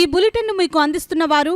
ఈ బులెటిన్ మీకు అందిస్తున్న వారు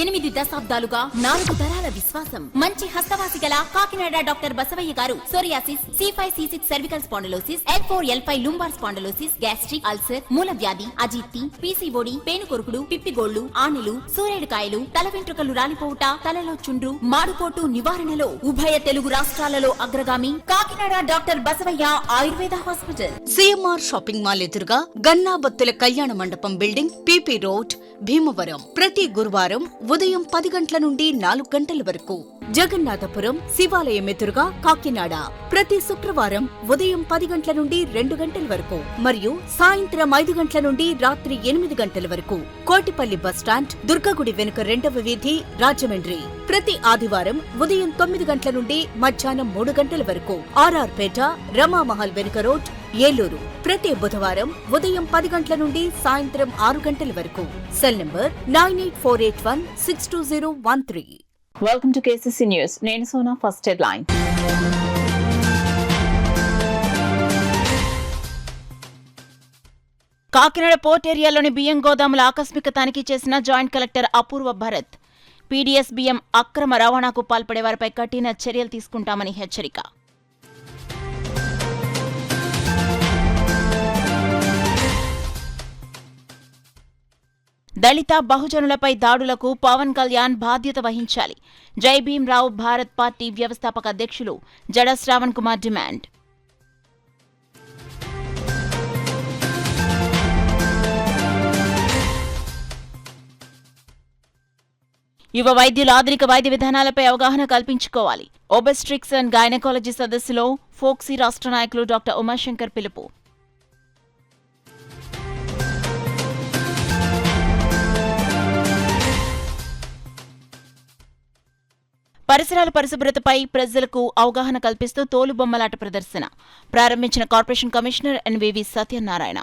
8 దశాబ్దాలుగా 4 తరాల విశ్వాసం. మంచి హస్తవాసి గల కాకినాడ డాక్టర్ బసవయ్య గారు psoriasis, C5C6 cervical spondylosis, L4L5 lumbar spondylosis, gastric ulcer, మూల వ్యాధి, అజీర్తి, PCOD, పేనుకొరుకుడు, పిప్పిగోళ్లు, ఆనెలు, సూరేడుకాయలు, తల వెంట్రుకలు రాలిపోవుట, తలలో చుండ్రు, మాడుకోటు నివారణలో ఉభయ తెలుగు రాష్ట్రాలలో అగ్రగామి Kakinada doctor Basavaiah Ayurveda hospital. CMR shopping mall ఎదురుగా గన్నాబత్తుల కళ్యాణ మండపం బిల్డింగ్, PP రోడ్, భీమవరం. ప్రతి గురువారం ఉదయం 10 గంటల నుండి 4 గంటల వరకు. జగన్నాథపురం శివాలయం ఎదురుగా కాకినాడ ప్రతి శుక్రవారం ఉదయం 10 గంటల నుండి 2 గంటల వరకు మరియు సాయంత్రం 5 గంటల నుండి రాత్రి 8 గంటల వరకు. కోటిపల్లి బస్టాండ్, దుర్గగుడి వెనుక 2వ వీధి, రాజమండ్రి. ప్రతి ఆదివారం ఉదయం 9 గంటల నుండి మధ్యాహ్నం 3 గంటల వరకు. RR పేట, రమామహల్ వెనుక రోడ్, ఏలూరు. ప్రతి బుధవారం ఉదయం 10 గంటల నుండి సాయంత్రం 6 గంటల వరకు. Cell number 9848162013. Welcome to KCC news. నేను Sona. First headline. Kakinada port ఏరియాలోని బియ్యం గోదాముల ఆకస్మిక తనిఖీ చేసిన joint collector Apoorva Bharat. PDS బియ్యం అక్రమ రవాణాకు పాల్పడే వారిపై కఠిన చర్యలు తీసుకుంటామని హెచ్చరిక. దళిత బహుజనులపై దాడులకు పవన్ కళ్యాణ్ బాధ్యత వహించాలి. జై భీమ్ రావు భారత్ పార్టీ వ్యవస్థాపక అధ్యక్షులు జడ శ్రావణ్ కుమార్ డిమాండ్. యువ వైద్యులు ఆధునిక వైద్య విధానాలపై అవగాహన కల్పించుకోవాలి. ఒబెస్ట్రిక్స్ అండ్ గైనకాలజీ సదస్సులో ఫోక్సీ రాష్ట్ర నాయకులు డాక్టర్ ఉమాశంకర్ పిలుపు. పరిసరాల పరిశుభ్రతపై ప్రజలకు అవగాహన కల్పిస్తూ తోలుబొమ్మలాట ప్రదర్శన ప్రారంభించిన corporation commissioner NVV Satyanarayana.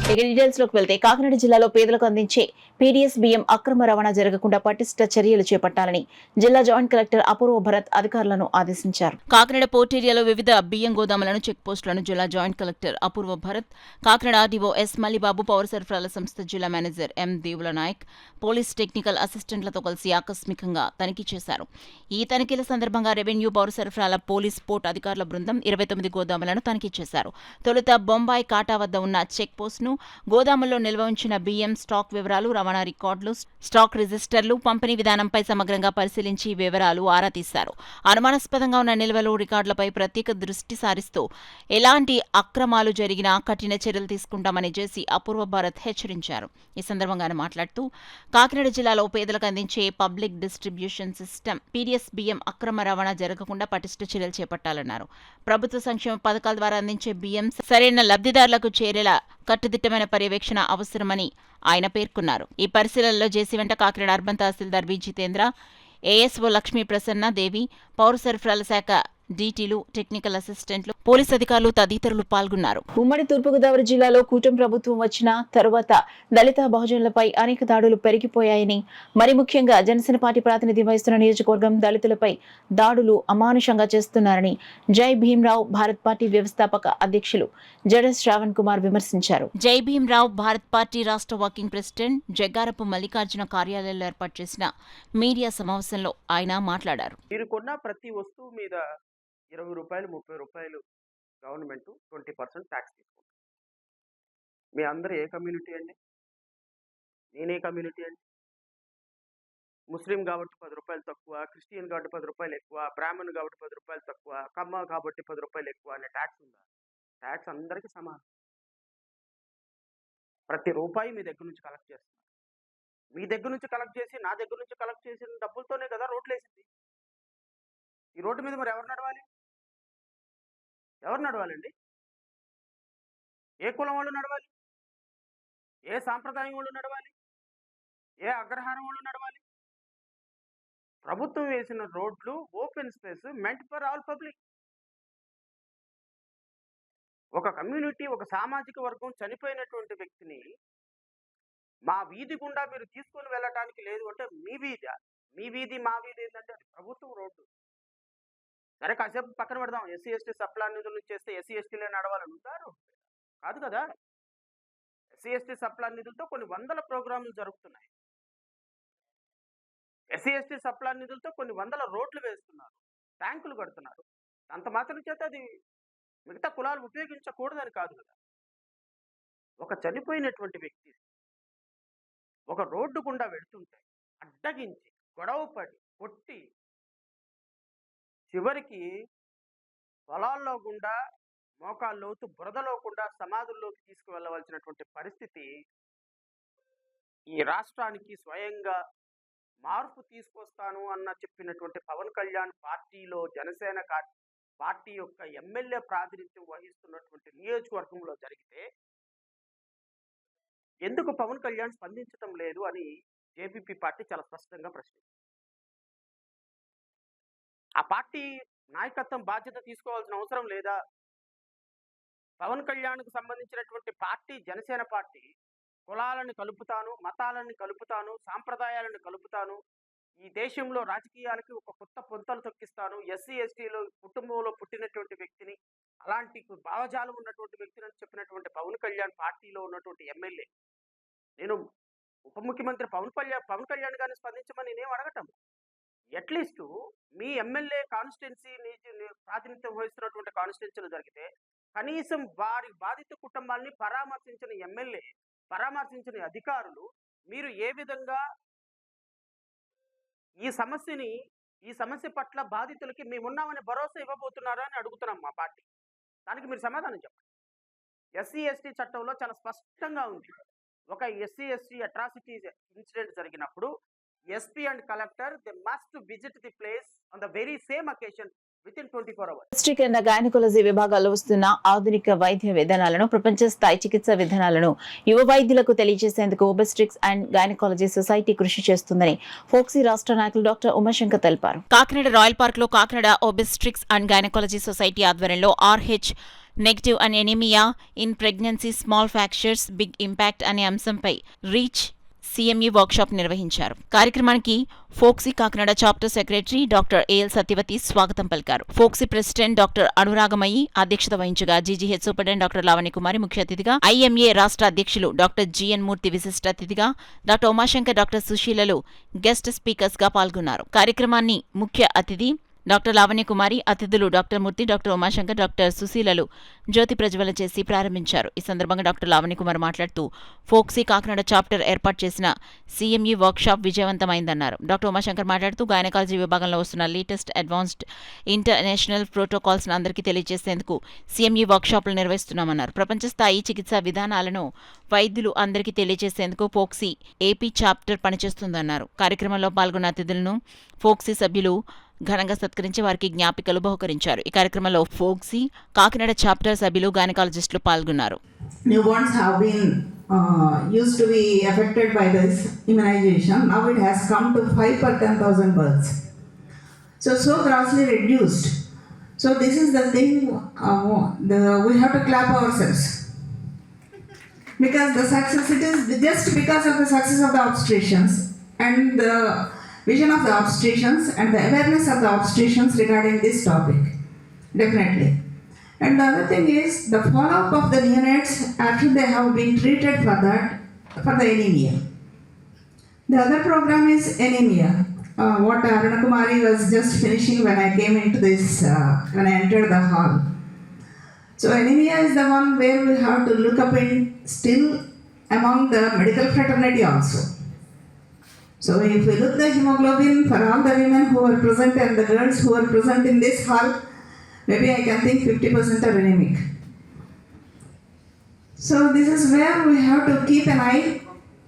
Details లోకి వెళ్తే కాకినాడ జిల్లాలో పేదలకు అందించే PDS బియ్యం అక్రమ రవాణా జరగకుండా పటిష్ట చర్యలు చేపట్టాలని జిల్లా జాయింట్ కలెక్టర్ అపూర్వ భరత్ అధికారులను ఆదేశించారు. కాకినాడ పోర్ట్ ఏరియాలో వివిధ బియ్యం గోదాములను, చెక్ పోస్టులను జిల్లా joint collector Apoorva Bharat, Kakinada RDO S Mallibabu, పౌర సరఫరాల సంస్థ జిల్లా manager M Devula Nayak, police technical అసిస్టెంట్లతో కలిసి ఆకస్మికంగా తనిఖీ చేశారు. ఈ తనిఖీల సందర్భంగా రెవెన్యూ, పౌర సరఫరాల, పోలీస్, పోర్ట్ అధికారుల బృందం 29 గోదాములను తనిఖీ చేశారు. తొలుత బొంబాయి కాటా వద్ద ఉన్న చెక్ పోస్టును, గోదాముల్లో నిల్వ ఉంచిన బియ్యం స్టాక్ వివరాలు, రవాణా రికార్డులు, స్టాక్ రిజిస్టర్లు, పంపిణీ విధానంపై సమగ్రంగా పరిశీలించి వివరాలు ఆరా తీశారు. అనుమానాస్పదంగా ఉన్న నిల్వలు, రికార్డులపై ప్రత్యేక దృష్టి సారిస్తూ ఎలాంటి అక్రమాలు జరిగినా కఠిన చర్యలు తీసుకుంటామని జేసీ అపూర్వ భారత్ హెచ్చరించారు. ఈ సందర్భంగా ఆయన మాట్లాడుతూ కాకినాడ జిల్లాలో పేదలకు అందించే పబ్లిక్ డిస్ట్రిబ్యూషన్ సిస్టమ్ PDS బియ్యం అక్రమ రవాణా జరగకుండా పటిష్ట చర్యలు చేపట్టాలన్నారు. ప్రభుత్వ సంక్షేమ పథకాల ద్వారా అందించే బియ్యం సరైన లబ్ధిదారులకు చేరేలా కట్టుదిట్టమైన పర్యవేక్షణ అవసరమని ఆయన పేర్కొన్నారు. ఈ పరిశీలనలో జేసీ వెంట కాకినాడ అర్బన్ తహసీల్దార్ వి జితేంద్ర, ASO లక్ష్మీ ప్రసన్న దేవి, పౌర సరఫరాల శాఖ DTలు, టెక్నికల్ అసిస్టెంట్లు, పోలీస్ అధికారులు తదితరులు పాల్గొన్నారు. ఉమ్మడి తూర్పుగోదావరి జిల్లాలో కూటమి ప్రభుత్వం వచ్చిన తరువాత దళిత బహుజనులపై అనేక దాడులు పెరిగిపోయాయని, మరి ముఖ్యంగా జనసేన పార్టీ ప్రాతినిధ్యం వహిస్తున్న నియోజకవర్గం దళితులపై దాడులు అమానుషంగా చేస్తున్నారని జై భీమ్ రావు భారత్ పార్టీ వ్యవస్థాపక అధ్యక్షులు జడ శ్రావణ్ కుమార్ విమర్శించారు. జై భీమ్ రావు భారత్ పార్టీ రాష్ట్ర వర్కింగ్ ప్రెసిడెంట్ జగ్గారపు మల్లికార్జున కార్యాలయంలో ఏర్పాటు చేసిన మీడియా సమావేశంలో ఆయన మాట్లాడారు. మీరు కొన్న ప్రతి వస్తువు మీద 20 రూపాయలు, 30 రూపాయలు గవర్నమెంట్ 20% ట్యాక్స్ తీసుకుంటారు. మీ అందరూ ఏ కమ్యూనిటీ అండి? నేనే కమ్యూనిటీ అండి? ముస్లిం కాబట్టి 10 రూపాయలు తక్కువ, క్రిస్టియన్ కాబట్టి 10 రూపాయలు ఎక్కువ, బ్రాహ్మణ్ కాబట్టి 10 రూపాయలు తక్కువ, కమ్మ కాబట్టి 10 రూపాయలు ఎక్కువ అనే ట్యాక్స్ ఉందా? ట్యాక్స్ అందరికీ సమానం. ప్రతి రూపాయి మీ దగ్గర నుంచి కలెక్ట్ చేస్తున్నారు. మీ దగ్గర నుంచి కలెక్ట్ చేసి, నా దగ్గర నుంచి కలెక్ట్ చేసిన డబ్బులతోనే కదా రోడ్లు వేసింది. ఈ రోడ్డు మీద మరి ఎవరు నడవాలి? ఎవరు నడవాలండి? ఏ కులం వాళ్ళు నడవాలి? ఏ సాంప్రదాయం వాళ్ళు నడవాలి? ఏ అగ్రహారం వాళ్ళు నడవాలి? ప్రభుత్వం వేసిన రోడ్లు open space, meant for all public. ఒక కమ్యూనిటీ, ఒక సామాజిక వర్గం చనిపోయినటువంటి వ్యక్తిని మా వీధి గుండా మీరు తీసుకొని వెళ్ళటానికి లేదు అంటే మీ వీధి మా వీధి ఏంటంటే అది ప్రభుత్వం రోడ్డు. సరే కాసేపు పక్కన పెడదాం. ఎస్సీ ఎస్టీ సప్లా నిధుల నుంచి చేస్తే ఎస్సీ ఎస్టీలే నడవాలని ఉంటారు. కాదు కదా. ఎస్సీ ఎస్టీ సప్లాన్ నిధులతో కొన్ని వందల ప్రోగ్రాంలు జరుగుతున్నాయి. ఎస్సీ ఎస్టీ సప్లాన్ నిధులతో కొన్ని వందల రోడ్లు వేస్తున్నారు, ట్యాంకులు కడుతున్నారు. అంత మాత్రం చేత అది మిగతా కులాలు ఉపయోగించకూడదని కాదు కదా. ఒక చనిపోయినటువంటి వ్యక్తి ఒక రోడ్డు గుండా వెళ్తుంటే అడ్డగించి గొడవ పడి కొట్టి చివరికి పొలాల్లో గుండా మోకాల్లోతు బురదలో గుండా సమాధుల్లోకి తీసుకువెళ్ళవలసినటువంటి పరిస్థితి ఈ రాష్ట్రానికి స్వయంగా మార్పు తీసుకొస్తాను అన్న చెప్పినటువంటి పవన్ కళ్యాణ్ పార్టీలో జనసేన పార్టీ యొక్క ఎమ్మెల్యే ప్రాతినిధ్యం వహిస్తున్నటువంటి నియోజకవర్గంలో జరిగితే ఎందుకు పవన్ కళ్యాణ్ స్పందించటం లేదు అని జేపీపీ పార్టీ చాలా స్పష్టంగా ప్రశ్నించింది. ఆ పార్టీ నాయకత్వం బాధ్యత తీసుకోవాల్సిన అవసరం లేదా? పవన్ కళ్యాణ్కు సంబంధించినటువంటి పార్టీ జనసేన పార్టీ కులాలను కలుపుతాను, మతాలను కలుపుతాను, సాంప్రదాయాలను కలుపుతాను, ఈ దేశంలో రాజకీయాలకి ఒక కొత్త పొంతలు తొక్కిస్తాను, ఎస్సీ ఎస్టీలో కుటుంబంలో పుట్టినటువంటి వ్యక్తిని, అలాంటి భావజాలం ఉన్నటువంటి వ్యక్తిని అని చెప్పినటువంటి పవన్ కళ్యాణ్ పార్టీలో ఉన్నటువంటి ఎమ్మెల్యే నేను ఉప ముఖ్యమంత్రి పవన్ కళ్యాణ్ గారిని స్పందించమని నేనేం అడగటం. అట్లీస్ట్ మీ ఎమ్మెల్యే కాన్స్టిట్యున్సీ ప్రాతినిధ్యం వహిస్తున్నటువంటి కాన్స్టిట్యున్సీలు జరిగితే కనీసం వారి బాధిత కుటుంబాన్ని పరామర్శించిన ఎమ్మెల్యే, పరామర్శించిన అధికారులు మీరు ఏ విధంగా ఈ సమస్య పట్ల బాధితులకి మేమున్నామని భరోసా ఇవ్వబోతున్నారా అని అడుగుతున్నాం మా పార్టీ. దానికి మీరు సమాధానం చెప్పండి. ఎస్సీ ఎస్టీ చట్టంలో చాలా స్పష్టంగా ఉంది, ఒక ఎస్సీ ఎస్టీ అట్రాసిటీ ఇన్సిడెంట్ జరిగినప్పుడు SP and collector they must visit the place on the very same occasion with in 24 hours. District and gynaecology విభాగాల్లో వస్తున్న ఆధునిక వైద్య విధానాలను, ప్రపంచ స్థాయి చికిత్సా విధానాలను యువ వైద్యులకు తెలియజేసేందుకు ఒబెస్ట్రిక్స్ అండ్ గైనకాలజీ సొసైటీ కృషి చేస్తుందని ఫోక్సీ రాష్ట్ర నాయకులు డాక్టర్ ఉమాశంకర్ తెలిపారు. కాకినాడ రాయల్ పార్క్ లో Kakinada obstetrics and gynaecology society ఆధ్వర్యంలో RH negative and anaemia in pregnancy small fractures big impact అనే అంశంపై రీచ్ CME వర్క్షాప్ నిర్వహించారు. కార్యక్రమానికి FOGSI Kakinada chapter secretary doctor AL Satyavathi స్వాగతం పలికారు. ఫోక్సీ ప్రెసిడెంట్ డాక్టర్ అనురాగమయ్యి అధ్యక్షత వహించగా GGH superintendent doctor Lavanya Kumari ముఖ్య అతిథిగా, IMA రాష్ట్ర అధ్యక్షులు డాక్టర్ GN మూర్తి విశిష్ట అతిథిగా, డాక్టర్ ఉమాశంకర్, డాక్టర్ సుశీలలు గెస్ట్ స్పీకర్స్ గా పాల్గొన్నారు. కార్యక్రమాన్ని ముఖ్య అతిథి డాక్టర్ లావణ్య కుమారి, అతిథులు doctor Murthy, doctor Umashankar, doctor సుశీలలు జ్యోతి ప్రజ్వలన చేసి ప్రారంభించారు. ఈ సందర్భంగా డాక్టర్ లావణ్య కుమార్ మాట్లాడుతూ ఫోక్సీ కాకినాడ చాప్టర్ ఏర్పాటు చేసిన CME వర్క్షాప్ విజయవంతమైందన్నారు. డాక్టర్ ఉమాశంకర్ మాట్లాడుతూ గైనకాలజీ విభాగంలో వస్తున్న లేటెస్ట్ అడ్వాన్స్డ్ ఇంటర్నేషనల్ ప్రోటోకాల్స్ అందరికీ తెలియజేసేందుకు CME వర్క్షాపులు నిర్వహిస్తున్నామన్నారు. ప్రపంచ స్థాయి చికిత్సా విధానాలను వైద్యులు అందరికీ తెలియజేసేందుకు ఫోక్సీ AP చాప్టర్ పనిచేస్తుందన్నారు. కార్యక్రమంలో పాల్గొన్న అతిథులను ఫోక్సీ సభ్యులు ఘనంగా సత్కరించి వారికి జ్ఞాపికలు బహుకరించారు. ఈ కార్యక్రమంలో ఫోక్సీ కాకినాడ చాప్టర్ సభ్యులు, గైనకాలజిస్టులు పాల్గొన్నారు. Newborns have been used to be affected by this immunization. Now it has come to 5 per 10,000 births. So grossly reduced. So this is the thing, we have to clap ourselves. Because the success, it is just because of the success of the obstetricians and the vision of the obstetricians and the awareness of the obstetricians regarding this topic, definitely. And the other thing is the follow-up of the neonates after they have been treated for the anemia. The other program is anemia. What Aruna Kumari was just finishing when I came into this, when I entered the hall. So anemia is the one where we have to look up in still among the medical fraternity also. So if we look the hemoglobin for all the women who are present and the girls who are present in this hall, maybe I can think 50% are anemic. So this is where we have to keep an eye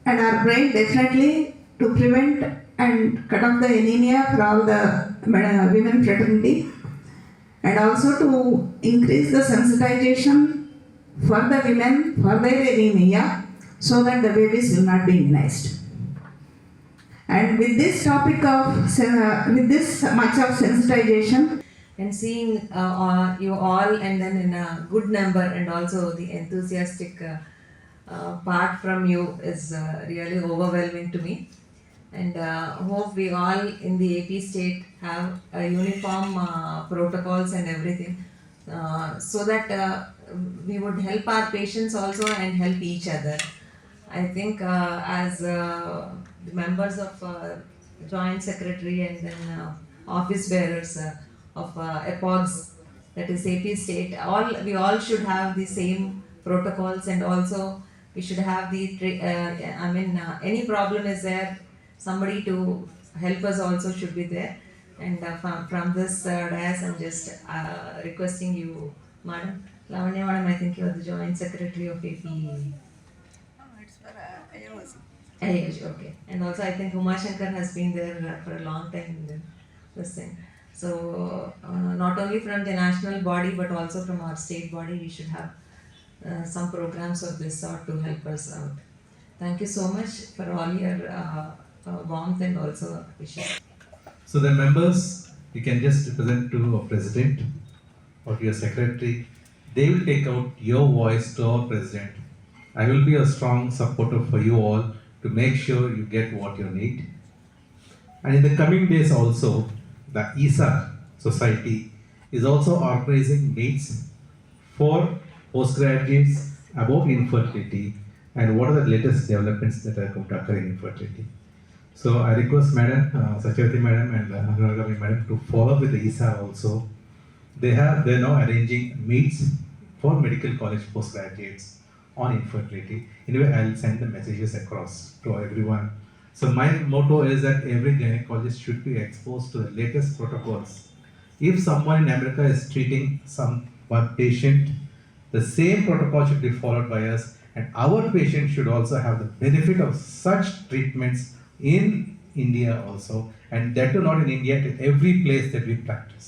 and our brain definitely to prevent and cut off the anemia for all the women fraternity, and also to increase the sensitization for the women for their anemia so that the babies will not be immunized. And with this topic of, with this much of sensitization and seeing you all and then in a good number and also the enthusiastic part from you is really overwhelming to me. And hope we all in the AP state have uniform protocols and everything so that we would help our patients also and help each other. I think as the members of Joint Secretary and then office bearers of EPOGS, that is AP State, we all should have the same protocols, and also we should have the any problem is there, somebody to help us also should be there. And from this dais, I'm just requesting you, Madam Lavanya Madam, I think you are the Joint Secretary of AP. IAG, okay. And also I think Uma Shankar has been there for a long time in this thing. So not only from the national body but also from our state body, we should have some programs of this sort to help us out. Thank you so much for all your warmth and also wishes. So the members, you can just represent to a president or to your secretary. They will take out your voice to our president. I will be a strong supporter for you all to make sure you get what you need. And in the coming days also, the ISA Society is also organizing meets for postgraduates about infertility and what are the latest developments that are going to occur in infertility. So I request Madam Satyavati Madam and Anuragami Madam to follow with the ISA also. They're now arranging meets for medical college postgraduates on infertility. Anyway, I'll send the messages across to everyone. So my motto is that every gynecologist should be exposed to the latest protocols. If someone in America is treating one patient, the same protocol should be followed by us, and our patient should also have the benefit of such treatments in India also, and that too not in India, to every place that we practice.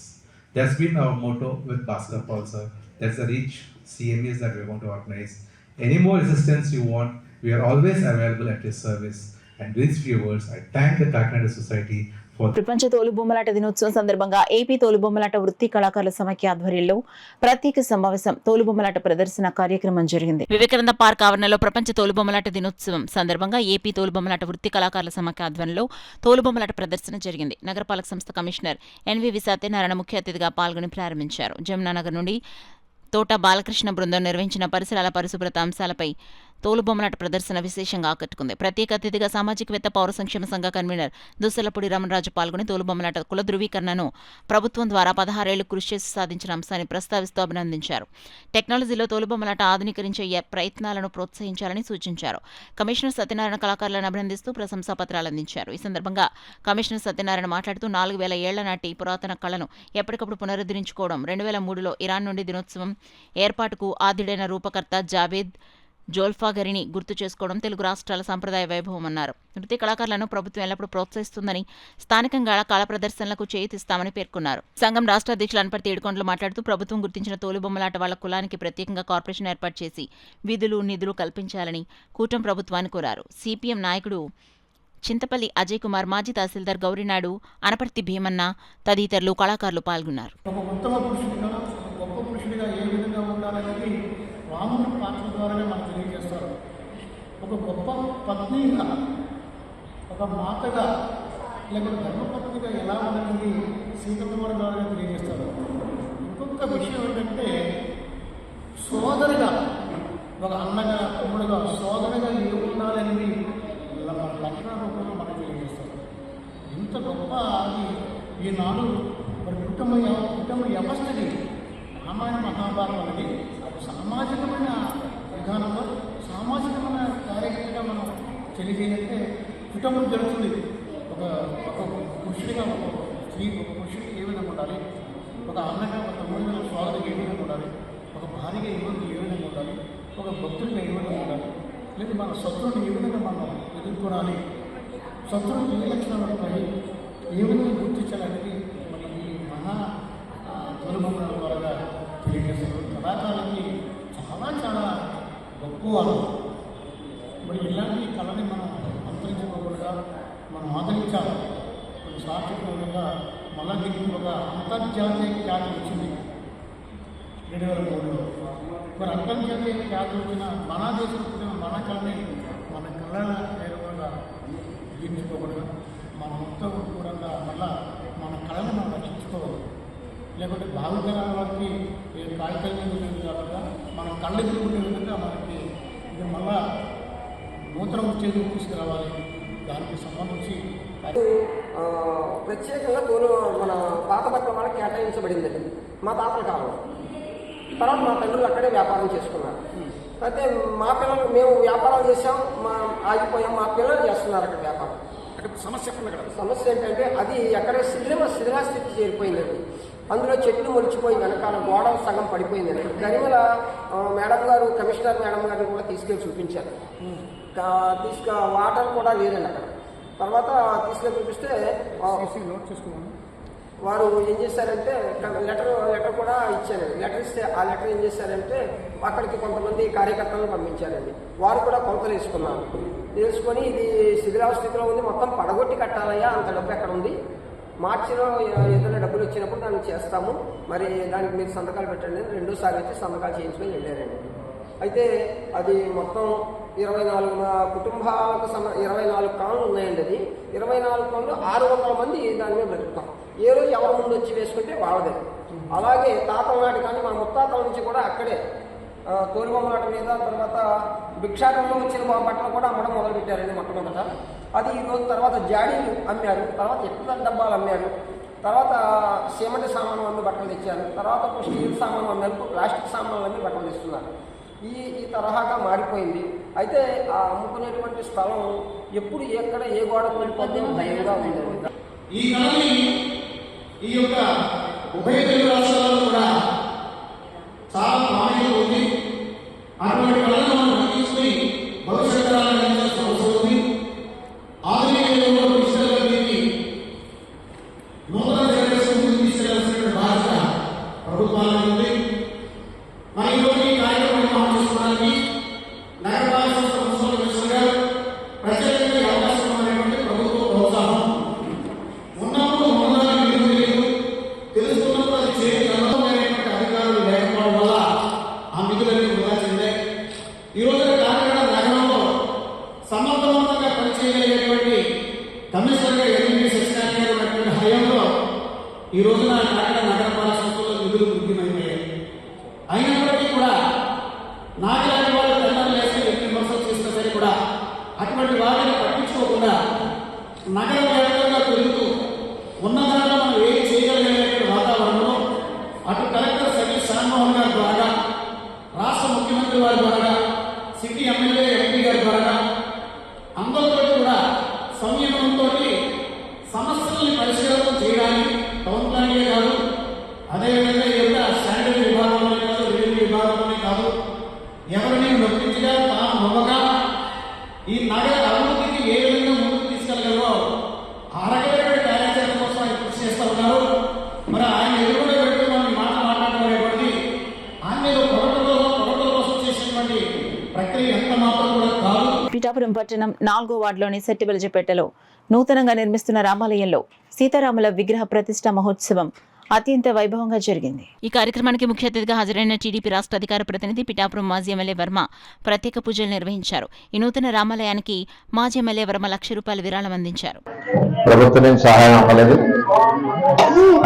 That's been our motto with Bhaskar also. That's the reach CMEs that we're going to organize. Any more assistance you want, we are always available at your service. And with these few words, I thank the Kakinada Society for ప్రపంచ తోలుబొమ్మలాట దినోత్సవం సందర్భంగా AP తోలుబొమ్మలాట వృత్తి కళాకారుల సమైక్య ఆధ్వర్యంలో ప్రత్యేక సమావేశం తోలుబొమ్మలాట ప్రదర్శన కార్యక్రమం జరిగింది. వివేకానంద పార్క్ ఆవరణలో ప్రపంచ తోలుబొమ్మలాట దినోత్సవం సందర్భంగా ఏపీ తోలుబొమ్మలాట వృత్తి కళాకారుల సమైక్య ఆధ్వర్యంలో తోలుబొమ్మలాట ప్రదర్శన జరిగింది. నగరపాలక సంస్థ కమిషనర్ ఎన్వివి సత్యనారాయణ ముఖ్య అతిథిగా పాల్గొని ప్రారంభించారు. జమునానగర్ నుండి తోట బాలకృష్ణ బృందం నిర్వహించిన పరిసరాల పరిశుభ్రత అంశాలపై తోలుబొమ్మలాట ప్రదర్శన విశేషంగా ఆకట్టుకుంది. ప్రత్యేక అతిథిగా సామాజికవేత్త పౌర సంక్షేమ సంఘ కన్వీనర్ దుస్సలపూడి రమణరాజు పాల్గొని తోలుబొమ్మలాట కుల ధృవీకరణను ప్రభుత్వం ద్వారా 16 ఏళ్లు కృషి చేసి సాధించిన అంశాన్ని ప్రస్తావిస్తూ అభినందించారు. టెక్నాలజీలో తోలుబొమ్మలాట ఆధునీకరించే ప్రయత్నాలను ప్రోత్సహించాలని సూచించారు. కమిషనర్ సత్యనారాయణ కళాకారులను అభినందిస్తూ ప్రశంసా పత్రాలు అందించారు. ఈ సందర్భంగా కమిషనర్ సత్యనారాయణ మాట్లాడుతూ 4000 ఏళ్ల నాటి పురాతన కళను ఎప్పటికప్పుడు పునరుద్ధరించుకోవడం, 2003లో ఇరాన్ నుండి దినోత్సవం ఏర్పాటుకు ఆద్యుడైన రూపకర్త జావేద్ జోల్ఫాగరిని గుర్తు చేసుకోవడం తెలుగు రాష్ట్రాల సంప్రదాయ వైభవం అన్నారు. నృత్య కళాకారులను ప్రభుత్వం ఎల్లప్పుడూ ప్రోత్సహిస్తుందని, స్థానికంగా కళా ప్రదర్శనలకు చేయూతిస్తామని పేర్కొన్నారు. సంఘం రాష్ట్ర అధ్యక్షులు అనపర్తి ఏడుకొండలు మాట్లాడుతూ ప్రభుత్వం గుర్తించిన తోలుబొమ్మలాట వాళ్ల కులానికి ప్రత్యేకంగా కార్పొరేషన్ ఏర్పాటు చేసి విధులు నిధులు కల్పించాలని కూటమి ప్రభుత్వాన్ని కోరారు. సిపిఎం నాయకుడు చింతపల్లి అజయ్ కుమార్, మాజీ తహసీల్దార్ గౌరీనాయుడు, అనపర్తి భీమన్న తదితరులు కళాకారులు పాల్గొన్నారు. ఒక ఉత్తమ పురుషుడిగా, గొప్ప పురుషుడిగా ఏ విధంగా ఉండాలనేది రాముని పాత్ర ద్వారానే మనకు తెలియజేస్తారు. ఒక గొప్ప పత్నిగా, ఒక మాతగా, లేకపోతే ధర్మపత్నిగా ఎలా ఉండాలని సీతమ్మ ద్వారానే తెలియజేస్తారు. ఇంకొక విషయం ఏంటంటే సోదరిగా, ఒక అన్నగా, తమ్ముడుగా, సోదరిగా ఏ ఉండాలనేది మన లక్షణ రూపంలో మనకు తెలియజేస్తారు. ఇంత గొప్ప అది ఈనాడు మరి కుటుంబ వ్యవస్థని రామాయణ మహాభారతం అనేది సామాజికమైన విధానంలో సామాజికమైన కార్యక్రమంగా మనం తెలియజేయాలంటే కుటుంబం జరుగుతుంది. ఒక పురుషుడిగా, ఒక స్త్రీ, ఒక పురుషుడికి ఏ విధంగా ఉండాలి, ఒక అన్నగా, ఒక తమ్ముడిగా, సోదరికి ఏ విధంగా ఉండాలి, ఒక భార్యగా ఏ విధంగా ఉండాలి, ఒక భక్తుడిగా ఏ విధంగా ఉండాలి, లేదా మన శత్రువుని ఏ విధంగా మనం ఎదుర్కొనాలి, శత్రువుకి ఏ లక్షణాలు ఉంటాయి, ఏ విధంగా గుర్తించాలనేది మనం ఈ మహా తోలుబొమ్మల ద్వారా తెలియజేస్తారు. కళాకారులకి చాలా గొప్పవారు. మరి ఇలాంటి కళని మనం అంతరించుకోకుండా మనం ఆదరించాలి. కొన్ని సాక్షికంగా మళ్ళా దీనికి ఒక అంతర్జాతీయ ఖ్యాతి వచ్చింది 2003లో. మరి అంతర్జాతీయ ఖ్యాతి వచ్చిన మన దేశంలో పుట్టిన మన కళని మన కళల నేరుగా జీవించుకోకూడదు. మన మొత్తం కూడా మళ్ళా మన కళని మనం రక్షించుకోవాలి. లేకుంటే భావితరాల వారికి ఏ కాగితాల మీద కాకుండా మన కళ్ళెదురు ఉండే విధంగా మనకి ఇది మళ్ళా నూతన ఉత్తేజం తీసుకురావాలి. దానికి సంబంధించి ప్రత్యేకంగా మన పాత బట్టల వాళ్ళకి కేటాయించబడిందండి మా తాతల కాలం. తర్వాత మా తండ్రులు అక్కడే వ్యాపారం చేసుకున్నారు. అయితే మా పిల్లలు మేము వ్యాపారాలు చేసాం, ఆగిపోయాం, మా పిల్లలు చేస్తున్నారు అక్కడ వ్యాపారం. సమస్య ఏంటంటే అది ఎక్కడ శిథిలాస్థితి చేరిపోయిందండి. అందులో చెట్లు మొలిచిపోయి వెనకాల గోడ సగం పడిపోయిందండి. గరిమల మేడం గారు, కమిషనర్ మేడం గారిని కూడా తీసుకెళ్ళి చూపించారు. వాటర్ కూడా లేదండి అక్కడ. తర్వాత తీసుకెళ్ళి చూపిస్తే వారు ఏం చేశారంటే లెటర్ కూడా ఇచ్చారండి. లెటర్ ఇస్తే ఆ లెటర్ ఏం చేశారంటే అక్కడికి కొంతమంది కార్యకర్తలను పంపించారండి. వారు కూడా కొలతలు వేసుకున్నారు. తెలుసుకొని ఇది శిథిలావస్థితిలో ఉంది, మొత్తం పడగొట్టి కట్టాలయ్యా, అంత డబ్బు ఎక్కడ ఉంది, మార్చిలో ఏదైనా డబ్బులు వచ్చినప్పుడు దాన్ని చేస్తాము, మరి దానికి మీరు సంతకాలు పెట్టండి. రెండోసారి వచ్చి సంతకాలు చేయించుకొని వెళ్ళారండి. అయితే అది మొత్తం 24 కుటుంబాలకు 24 కాలనీలు ఉన్నాయండి. అది 24 కాలనీలు 600 మంది దాని మీద బ్రతుకుతాం. ఏ రోజు ఎవరి ముందు వచ్చి వేసుకుంటే వాళ్ళదే. అలాగే తాతల నాటి కానీ మా ముత్తాతల నుంచి కూడా అక్కడే తోలుబొమ్మలాట మీద, తర్వాత భిక్షాటంలో వచ్చిన బట్టలు కూడా అమ్మడం మొదలుపెట్టారండి మొట్టమొదట. అది ఈరోజు తర్వాత జాడీలు అమ్మారు, తర్వాత ఇత్తడి డబ్బాలు అమ్మారు, తర్వాత సిమెంట్ సామాను అమ్మి బట్టలు తెచ్చారు, తర్వాత స్టీల్ సామాను అమ్మారు, ప్లాస్టిక్ సామాన్లు అమ్మి బట్టలు తెస్తున్నారు. ఈ తరహాగా మారిపోయింది. అయితే ఆ అమ్ముకునేటువంటి స్థలం ఎప్పుడు ఎక్కడ ఏ గోడ వెళ్ళిపోతే భయంగా ఉండేది. ఈ కాలనీ ఈ యొక్క ఉభయ తెలుగు రాష్ట్రాల్లో కూడా చాలా ప్రాముఖ్యత ఉంది. అటువంటి కళను మనం తీసుకుని భవిష్యత్ తరాలకు అందించాల్సిన అవసరం ఉంది. ఆధునిక యుగంలో డిజిటల్ దీన్ని నూతన జనరేషన్ ముందుకు తీసుకెళ్లాల్సిన బాధ్యత ప్రభుత్వానికి ఉంది. మరి ఈరోజు ఈ కార్యక్రమాన్ని ఆలోచించడానికి నగరపాలక సంస్థ మున్సిపల్ కమిషనర్ గారు ప్రత్యేకంగా అవకాశం అనేటువంటి ప్రభుత్వ ప్రోత్సాహం ఉన్నప్పుడు ఉన్నదాన్ని నిధులు తెలుసుకున్నప్పుడు అది చేయగలటువంటి అధికారులు లేకపోవడం వల్ల ఆ నిధులన్నీ వృధా చెందాయి. ఈ రోజున కాకినాడ నగరంలో సమర్థవంతంగా పనిచేయగలిగేటువంటి కమిషనర్గా ఎన్నికలు సత్యనారాయణ గారు ఉన్నటువంటి హయాంలో ఈ రోజున కాకినాడ నగరపాలక సంస్థలో నిధులు వృద్ధిమైపోయాయి. అయినప్పటికీ కూడా నాగరాజు వాళ్ళు తెల్లని వేసి ఎన్ని విమర్శలు చేసినా సరే కూడా అటువంటి వారిని పట్టించుకోకుండా నగర వ్యాప్తంగా పెరుగుతూ ఉన్నదాన్ని మనం ఏం చేయగలిగేటువంటి వాతావరణంలో అటు కలెక్టర్ సతీష్ శాన్మోహన్ గారి ద్వారా, రాష్ట్ర ముఖ్యమంత్రి వారి ద్వారా, సిటీ ఎమ్మెల్యే ఎంపీ గారి ద్వారా అందరితో కూడా సంయమనంతో సమస్యల్ని పరిష్కారం చేయడానికి టౌన్ ప్లానింగే కాదు, అదేవిధంగా ఈ యొక్క శానిటరీ విభాగంలోనే కాదు, రెవెన్యూ విభాగంలోనే కాదు, ఎవరిని నొప్పించగా తాను నవ్వగా ఈ నగర అభివృద్ధికి ఏ విధంగా ముందుకు తీసుకెళ్ళగలరో ఆ రకమైన కార్యాచరణ కోసం ఆయన కృషి చేస్తూ ఉన్నారు. మరి ఆయన ఎదురుగా పెట్టి మనం మాట్లాడేటువంటి ఆయన మీద పొగటల కోసం చేసినటువంటి ప్రక్రియ ఎంత మాత్రం కూడా కాదు. పిఠాపురం పట్టణం 4వ వార్డులోని సెట్టిబెల్జపేటలో నూతనంగా నిర్మిస్తున్న రామాలయంలో సీతారాముల విగ్రహ ప్రతిష్ఠ మహోత్సవం అత్యంత వైభవంగా జరిగింది. ఈ కార్యక్రమానికి ముఖ్య అతిథిగా హాజరైన టీడీపీ రాష్ట్ర అధికార ప్రతినిధి పిఠాపురం మాజీ ఎమ్మెల్యే వర్మ ప్రత్యేక పూజలు నిర్వహించారు. ఈ నూతన రామాలయానికి మాజీ ఎమ్మెల్యే వర్మ ₹1,00,000 విరాళం అందించారు. ప్రభుత్వం నుంచి సహాయం అవ్వలేదు,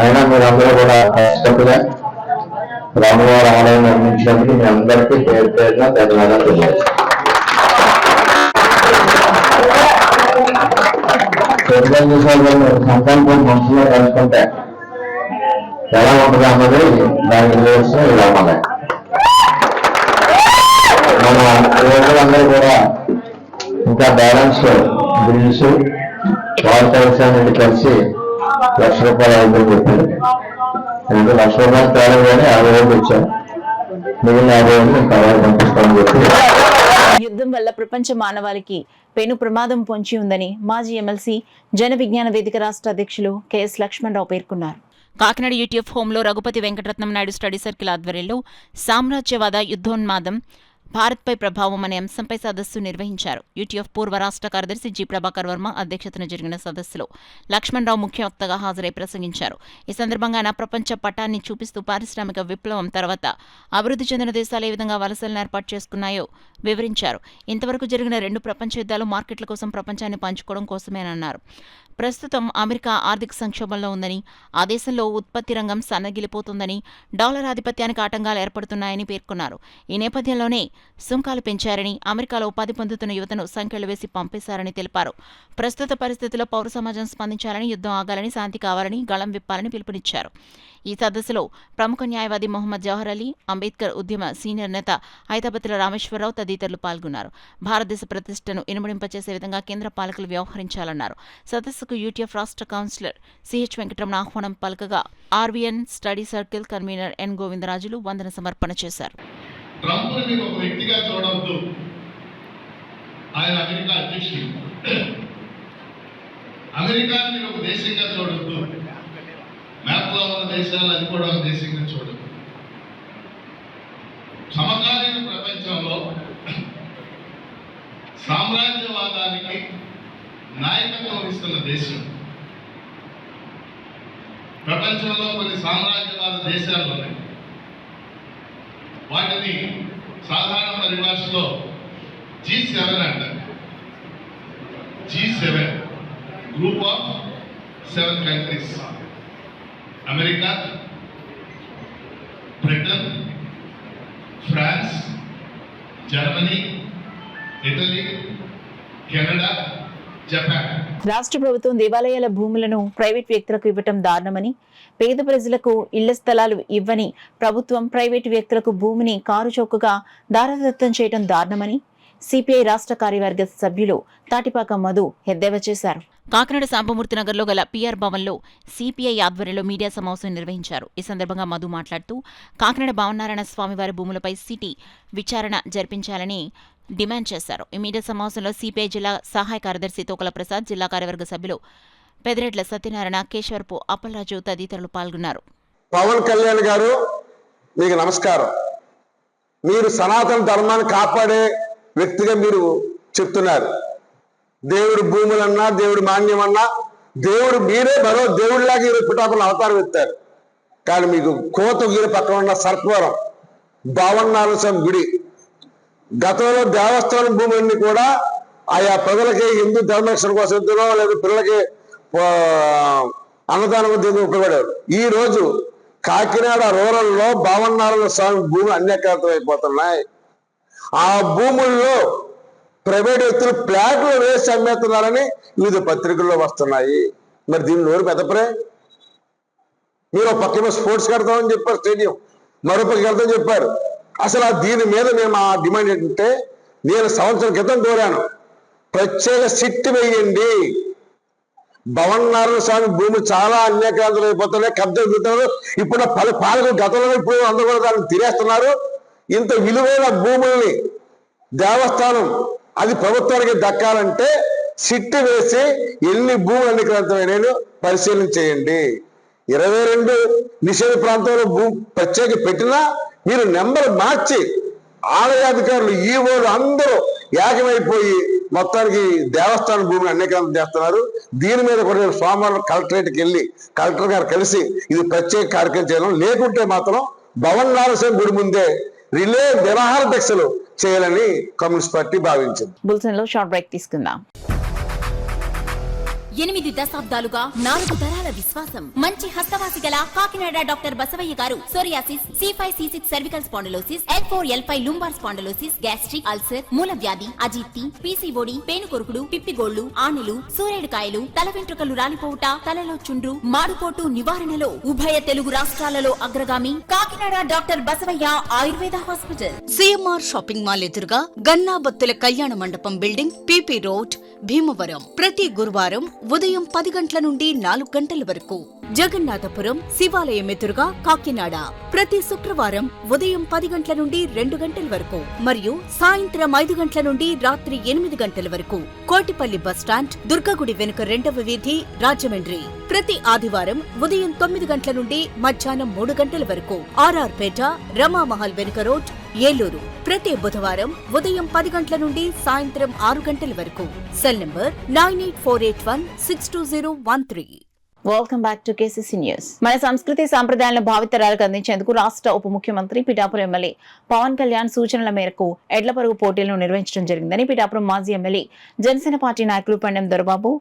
అయినా మీరందరూ కూడా కష్టపడిగా రామవారి ఆలయం నిర్మించినందుకు మీ అందరికీ పేరు పేరున ధన్యవాదాలు తెలియజేస్తాను. సంకల్పం మనసులో కలుసుకుంటే ఎలా ఉంటుంది అన్నది దానికి నిదర్శనం ఈ రామాలయం. మన యువకులందరూ కూడా ఇంకా బ్యాలెన్స్ బిల్స్ వాటర్ కలెక్షన్ కలిసి ₹1,00,000 అవుతుందని చెప్పారు. ఎందుకంటే ₹1,00,000 తేడా కానీ ₹50,000 ఇచ్చారు, మిగిలిన ₹50,000 నేను తర్వాత పంపిస్తామని చెప్పి. యుద్ధం వల్ల ప్రపంచ మానవాళికి పెను ప్రమాదం పొంచి ఉందని మాజీ ఎమ్మెల్సీ జన విజ్ఞాన వేదిక రాష్ట్ర అధ్యక్షులు కెఎస్ లక్ష్మణరావు పేర్కొన్నారు. కాకినాడ యూటీఎఫ్ హోంలో రఘుపతి వెంకటరత్నం నాయుడు స్టడీ సర్కిల్ ఆధ్వర్యంలో సామ్రాజ్యవాద యుద్ధోన్మాదం భారత్పై ప్రభావం అనే అంశంపై సదస్సు నిర్వహించారు. యూటీఎఫ్ పూర్వ రాష్ట్ర కార్యదర్శి జి ప్రభాకర్ వర్మ అధ్యక్షతన జరిగిన సదస్సులో లక్ష్మణరావు ముఖ్య వక్తగా హాజరై ప్రసంగించారు. ఈ సందర్భంగా ఆయన ప్రపంచ పటాన్ని చూపిస్తూ పారిశ్రామిక విప్లవం తర్వాత అభివృద్ధి చెందిన దేశాలు ఏ విధంగా వలసలను ఏర్పాటు చేసుకున్నాయో వివరించారు. ఇంతవరకు జరిగిన 2 ప్రపంచ యుద్ధాలు మార్కెట్ల కోసం ప్రపంచాన్ని పంచుకోవడం కోసమేనన్నారు. ప్రస్తుతం అమెరికా ఆర్థిక సంక్షోభంలో ఉందని, ఆ దేశంలో ఉత్పత్తి రంగం సన్నగిలిపోతుందని, డాలర్ ఆధిపత్యానికి ఆటంకాలు ఏర్పడుతున్నాయని పేర్కొన్నారు. ఈ నేపథ్యంలోనే సుంకాలు పెంచారని, అమెరికాలో ఉపాధి పొందుతున్న యువతను సంఖ్యలు వేసి పంపేశారని తెలిపారు. ప్రస్తుత పరిస్థితుల్లో పౌర సమాజం స్పందించాలని, యుద్ధం ఆగాలని, శాంతి కావాలని, గళం విప్పాలని పిలుపునిచ్చారు. ఈ సదస్సులో ప్రముఖ న్యాయవాది మొహమ్మద్ జవహర్ అలీ, అంబేద్కర్ ఉద్యమ సీనియర్ నేత ఐతాబత్తుల రామేశ్వరరావు తదితరులు పాల్గొన్నారు. భారతదేశ ప్రతిష్టను ఇనుమడింపచేసే విధంగా కేంద్ర పాలకులు వ్యవహరించాలన్నారు. సదస్సుకు యూటీఎఫ్ రాష్ట్ర కౌన్సిలర్ సిహెచ్ వెంకటరమణ ఆహ్వానం పలకగా RVN study circle convener N Govindarajulu వందన సమర్పణ చేశారు. ట్రంప్ని మీరు ఒక వ్యక్తిగా చూడవద్దు. ఆయన అమెరికా అధ్యక్షుడు. అమెరికాని మీరు ఒక దేశంగా చూడవద్దు. మ్యాప్లో ఉన్న దేశాలు అది కూడా ఒక దేశంగా చూడదు. సమకాలీన ప్రపంచంలో సామ్రాజ్యవాదానికి నాయకత్వం ఇస్తున్న దేశం. ప్రపంచంలో కొన్ని సామ్రాజ్యవాద దేశాలు ఉన్నాయి. వాటిని సాధారణ పరిభాషలో G7 అంటారు. G7 group of 7 countries. America, Britain, France, Germany, Italy, Canada, Japan. రాష్ట్ర ప్రభుత్వం దేవాలయాల భూములను ప్రైవేట్ వ్యక్తులకు ఇవ్వటం దారుణమని, పేద ప్రజలకు ఇళ్ల స్థలాలు ఇవ్వని ప్రభుత్వం ప్రైవేటు వ్యక్తులకు భూమిని కారుచౌకగా దారదత్తం చేయడం దారుణమని సిపిఐ రాష్ట్ర కార్యవర్గ సభ్యులు తాటిపాక మధు ఎద్దేవా చేశారు. కాకినాడ సాంబమూర్తి నగర్లో గల పిఆర్ భవన్లో సిపిఐ ఆధ్వర్యంలో మీడియా సమావేశం నిర్వహించారు. ఈ సందర్భంగా మధు మాట్లాడుతూ కాకినాడ భావనారాయణ స్వామివారి భూములపై సిటీ విచారణ జరిపించాలని డిమాండ్ చేశారు. ఈ మీడియా సమావేశంలో సిపిఐ జిల్లా సహాయ కార్యదర్శి తోకల ప్రసాద్, జిల్లా కార్యవర్గ సభ్యులు పెదిరెడ్ల సత్యనారాయణ, కేశవర్పు అప్పలరాజు తదితరులు పాల్గొన్నారు. పవన్ కళ్యాణ్ గారు, మీకు నమస్కారం. మీరు సనాతన ధర్మాన్ని కాపాడే వ్యక్తిగా మీరు చెప్తున్నారు. దేవుడు భూములన్నా, దేవుడు మాన్యమన్నా, దేవుడు మీరే మరో దేవుడిలాగా ఈరోజు పిఠాపురం అవతారం ఎత్తారు. కానీ మీకు కోతగిరి పక్కన ఉన్న సర్పవరం భావనారాయణ స్వామి గుడి, గతంలో దేవస్థానం భూములన్నీ కూడా ఆయా ప్రజలకి హిందూ ధర్మరక్షణ కోసం ఎద్దులో లేదా పిల్లలకి అన్నదానం ఉపయోగపడారు. ఈ రోజు కాకినాడ రూరల్లో భావనారాయణ స్వామి భూములు అన్యాక్రాంతం అయిపోతున్నాయి. ఆ భూముల్లో ప్రైవేట్ వ్యక్తులు ఫ్లాట్లు వేసి అమ్మేస్తున్నారని వివిధ పత్రికల్లో వస్తున్నాయి. మరి దీన్ని నోరు పెదపరే. మీరు ఒక పక్కన స్పోర్ట్స్ కడతామని చెప్పారు, స్టేడియం, మరో పక్క కడతామని చెప్పారు. అసలు దీని మీద మేము ఆ డిమాండ్ ఏంటంటే, నేను సంవత్సరం క్రితం కోరాను, ప్రత్యేక సిట్ వేయండి. భవనారాయణ స్వామి భూమి చాలా అన్యాక్రాంతులు అయిపోతున్నాయి, కబ్జా పెడుతున్నారు. ఇప్పుడు పాలకులు గతంలో ఇప్పుడు అందరూ కూడా దాన్ని తినేస్తున్నారు. ఇంత విలువైన భూముల్ని దేవస్థానం అది ప్రభుత్వానికి దక్కాలంటే సిట్టు వేసి ఎన్ని భూములు అన్యాక్రాంతమైన పరిశీలన చేయండి. 22 నిషేధ ప్రాంతంలో ప్రత్యేక పెట్టినా మీరు నెంబర్ మార్చి ఆలయాధికారులు, ఈవోలు అందరూ ఏకమైపోయి మొత్తానికి దేవస్థానం భూమిని అన్యాక్రాంతం చేస్తున్నారు. దీని మీద కూడా సోమవారం కలెక్టరేట్కి వెళ్ళి కలెక్టర్ గారు కలిసి ఇది ప్రత్యేక కార్యక్రమం చేయడం, లేకుంటే మాత్రం భవనారాయణ స్వామి గుడి ముందే రిలే నిరాహార దీక్షలు చేయాలని కమ్యూనిస్ట్ పార్టీ భావించింది. బులెటిన్ లో షార్ట్ బ్రేక్ తీసుకుందాం. 8 దశాబ్దాలుగా 4 తరాల విశ్వాసం. మంచి హస్తవాసి గల కాకినాడ డాక్టర్ బసవయ్య గారు psoriasis, C5, C6 cervical spondylosis, L4, L5 lumbar spondylosis, gastric ulcer, మూలవ్యాధి, అజీర్తి, పీసీఓడి, పేనుకొరుకుడు, పిప్పిగోళ్లు, ఆనెలు, సూరేడుకాయలు, తల వెంట్రుకలు రాలిపోవుట, తలలో చుండ్రు, మాడుకోటు నివారణలో ఉభయ తెలుగు రాష్ట్రాలలో అగ్రగామి Kakinada doctor Basavaiah Ayurveda hospital. CMR shopping mall ఎదురుగా గన్నాబత్తుల కళ్యాణ మండపం బిల్డింగ్, పీపీ రోడ్, భీమవరం. ప్రతి గురువారం ఉదయం 10 గంటల నుండి 4 గంటల వరకు. జగన్నాథపురం శివాలయం ఎదురుగా కాకినాడ ప్రతి శుక్రవారం ఉదయం 10 గంటల నుండి 2 గంటల వరకు మరియు సాయంత్రం 5 గంటల నుండి రాత్రి 8 గంటల వరకు. కోటిపల్లి బస్టాండ్, దుర్గగుడి వెనుక 2వ వీధి, రాజమండ్రి ప్రతి ఆదివారం ఉదయం 9 గంటల నుండి మధ్యాహ్నం 3 గంటల వరకు. RR పేట, రమామహల్ వెనుక రోడ్, ఏలూరు ప్రతి బుధవారం ఉదయం 10 గంటల నుండి సాయంత్రం 6 గంటల వరకు. Cell number 9848162013. Welcome back to KCC news. మన సంస్కృతి సాంప్రదాయాలను భావితరాలకు అందించేందుకు రాష్ట్ర ఉప ముఖ్యమంత్రి పిఠాపురం ఎమ్మెల్యే పవన్ కళ్యాణ్ సూచనల మేరకు ఎడ్ల పరుగు పోటీలను నిర్వహించడం జరిగిందని పిఠాపురం మాజీ ఎమ్మెల్యే జనసేన పార్టీ నాయకులు పండెం దొరబాబు,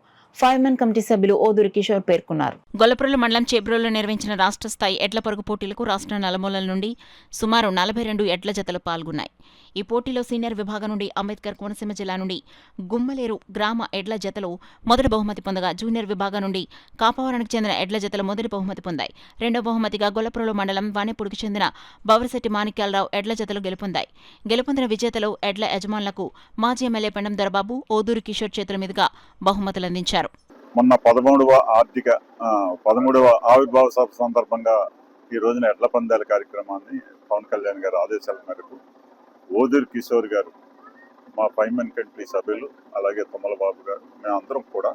ఫైర్మెన్ కమిటీ సభ్యులు ఓదూరి కిషోర్ పేర్కొన్నారు. గొల్లప్రోలు మండలం చేబ్రోలులో నిర్వహించిన రాష్ట్ర స్థాయి ఎడ్ల పరుగు పోటీలకు రాష్ట్ర నలుమూలల నుండి సుమారు 42 ఎడ్ల జతలు పాల్గొన్నాయి. ఈ పోటీలో సీనియర్ విభాగం నుండి అంబేద్కర్ కోనసీమ జిల్లా నుండి గుమ్మలేరు గ్రామ ఎడ్ల జతలు మొదటి బహుమతి పొందగా, జూనియర్ విభాగం నుండి కాపవరానికి చెందిన ఎడ్ల జతలు మొదటి బహుమతి పొందాయి. రెండో బహుమతిగా గొల్లప్రోలు మండలం వాణిపూడికి చెందిన బవరశెట్టి మాణిక్యాలరావు ఎడ్ల జతలు గెలుపొందాయి. గెలుపొందిన విజేతలు ఎడ్ల యజమానులకు మాజీ ఎమ్మెల్యే పండెం దొరబాబు, ఓదూరి కిషోర్ చేతుల మీదుగా బహుమతులు అందించారు. మొన్న 13వ ఆవిర్భావ సభ సందర్భంగా ఈ రోజున ఎడ్ల పందాల కార్యక్రమాన్ని పవన్ కళ్యాణ్ గారి ఆదేశాల మేరకు ఓదూరి కిషోర్ గారు, మా ఫైర్మెన్ కమిటీ సభ్యులు, అలాగే తుమ్మల బాబు గారు, మేమందరం కూడా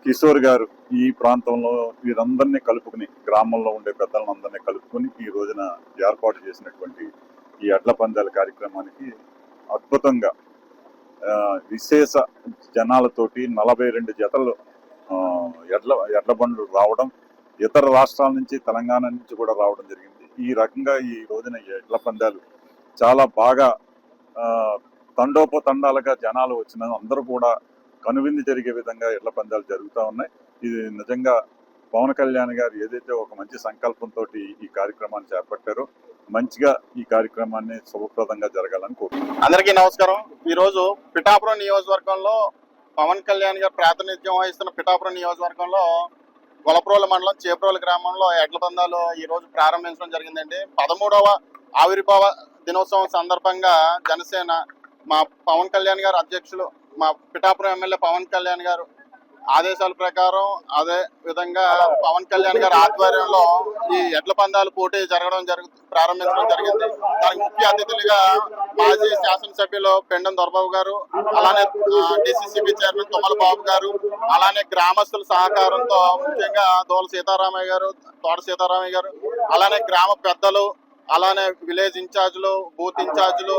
కిషోర్ గారు ఈ ప్రాంతంలో వీరందరినీ కలుపుకుని, గ్రామంలో ఉండే పెద్దలందరినీ కలుపుకుని ఈ రోజున ఏర్పాటు చేసినటువంటి ఈ ఎడ్ల పందాల కార్యక్రమానికి అద్భుతంగా విశేష జనాలతోటి 42 జతలు ఎడ్ల బండ్లు రావడం, ఇతర రాష్ట్రాల నుంచి, తెలంగాణ నుంచి కూడా రావడం జరిగింది. ఈ రకంగా ఈ రోజున ఎడ్ల పందాలు చాలా బాగా తండోపతండాలుగా జనాలు వచ్చిన అందరూ కూడా కనువిందు జరిగే విధంగా ఎడ్ల పందాలు జరుగుతూ ఉన్నాయి. ఇది నిజంగా పవన్ కళ్యాణ్ గారు ఏదైతే ఒక మంచి సంకల్పంతో ఈ కార్యక్రమాన్ని చేపట్టారో మంచిగా ఈ కార్యక్రమాన్ని శుభప్రదంగా జరగాలని కోరుకుంటున్నాను. అందరికీ నమస్కారం. ఈరోజు పిఠాపురం నియోజకవర్గంలో పవన్ కళ్యాణ్ గారు ప్రాతినిధ్యం వహిస్తున్న పిఠాపురం నియోజకవర్గంలో గొల్లప్రోలు మండలం చేబ్రోలు గ్రామంలో ఎడ్ల పందాలు ఈ రోజు ప్రారంభించడం జరిగిందండి. 13వ ఆవిర్భావ దినోత్సవం సందర్భంగా జనసేన మా పవన్ కళ్యాణ్ గారు అధ్యక్షులు, మా పిఠాపురం ఎమ్మెల్యే పవన్ కళ్యాణ్ గారు ఆదేశాల ప్రకారం, అదే విధంగా పవన్ కళ్యాణ్ గారి ఆధ్వర్యంలో ఈ ఎడ్ల పందాలు పోటీ ప్రారంభించడం జరిగింది. దానికి ముఖ్య అతిథులుగా మాజీ శాసనసభ్యులు పెండెం దొరబాబు గారు, అలానే డిసిసిబి చైర్మన్ తుమ్మల బాబు గారు, అలానే గ్రామస్తుల సహకారంతో ముఖ్యంగా దోల సీతారామయ్య గారు, తోట సీతారామయ్య గారు, అలానే గ్రామ పెద్దలు, అలానే విలేజ్ ఇన్ఛార్జులు, బూత్ ఇన్ఛార్జులు,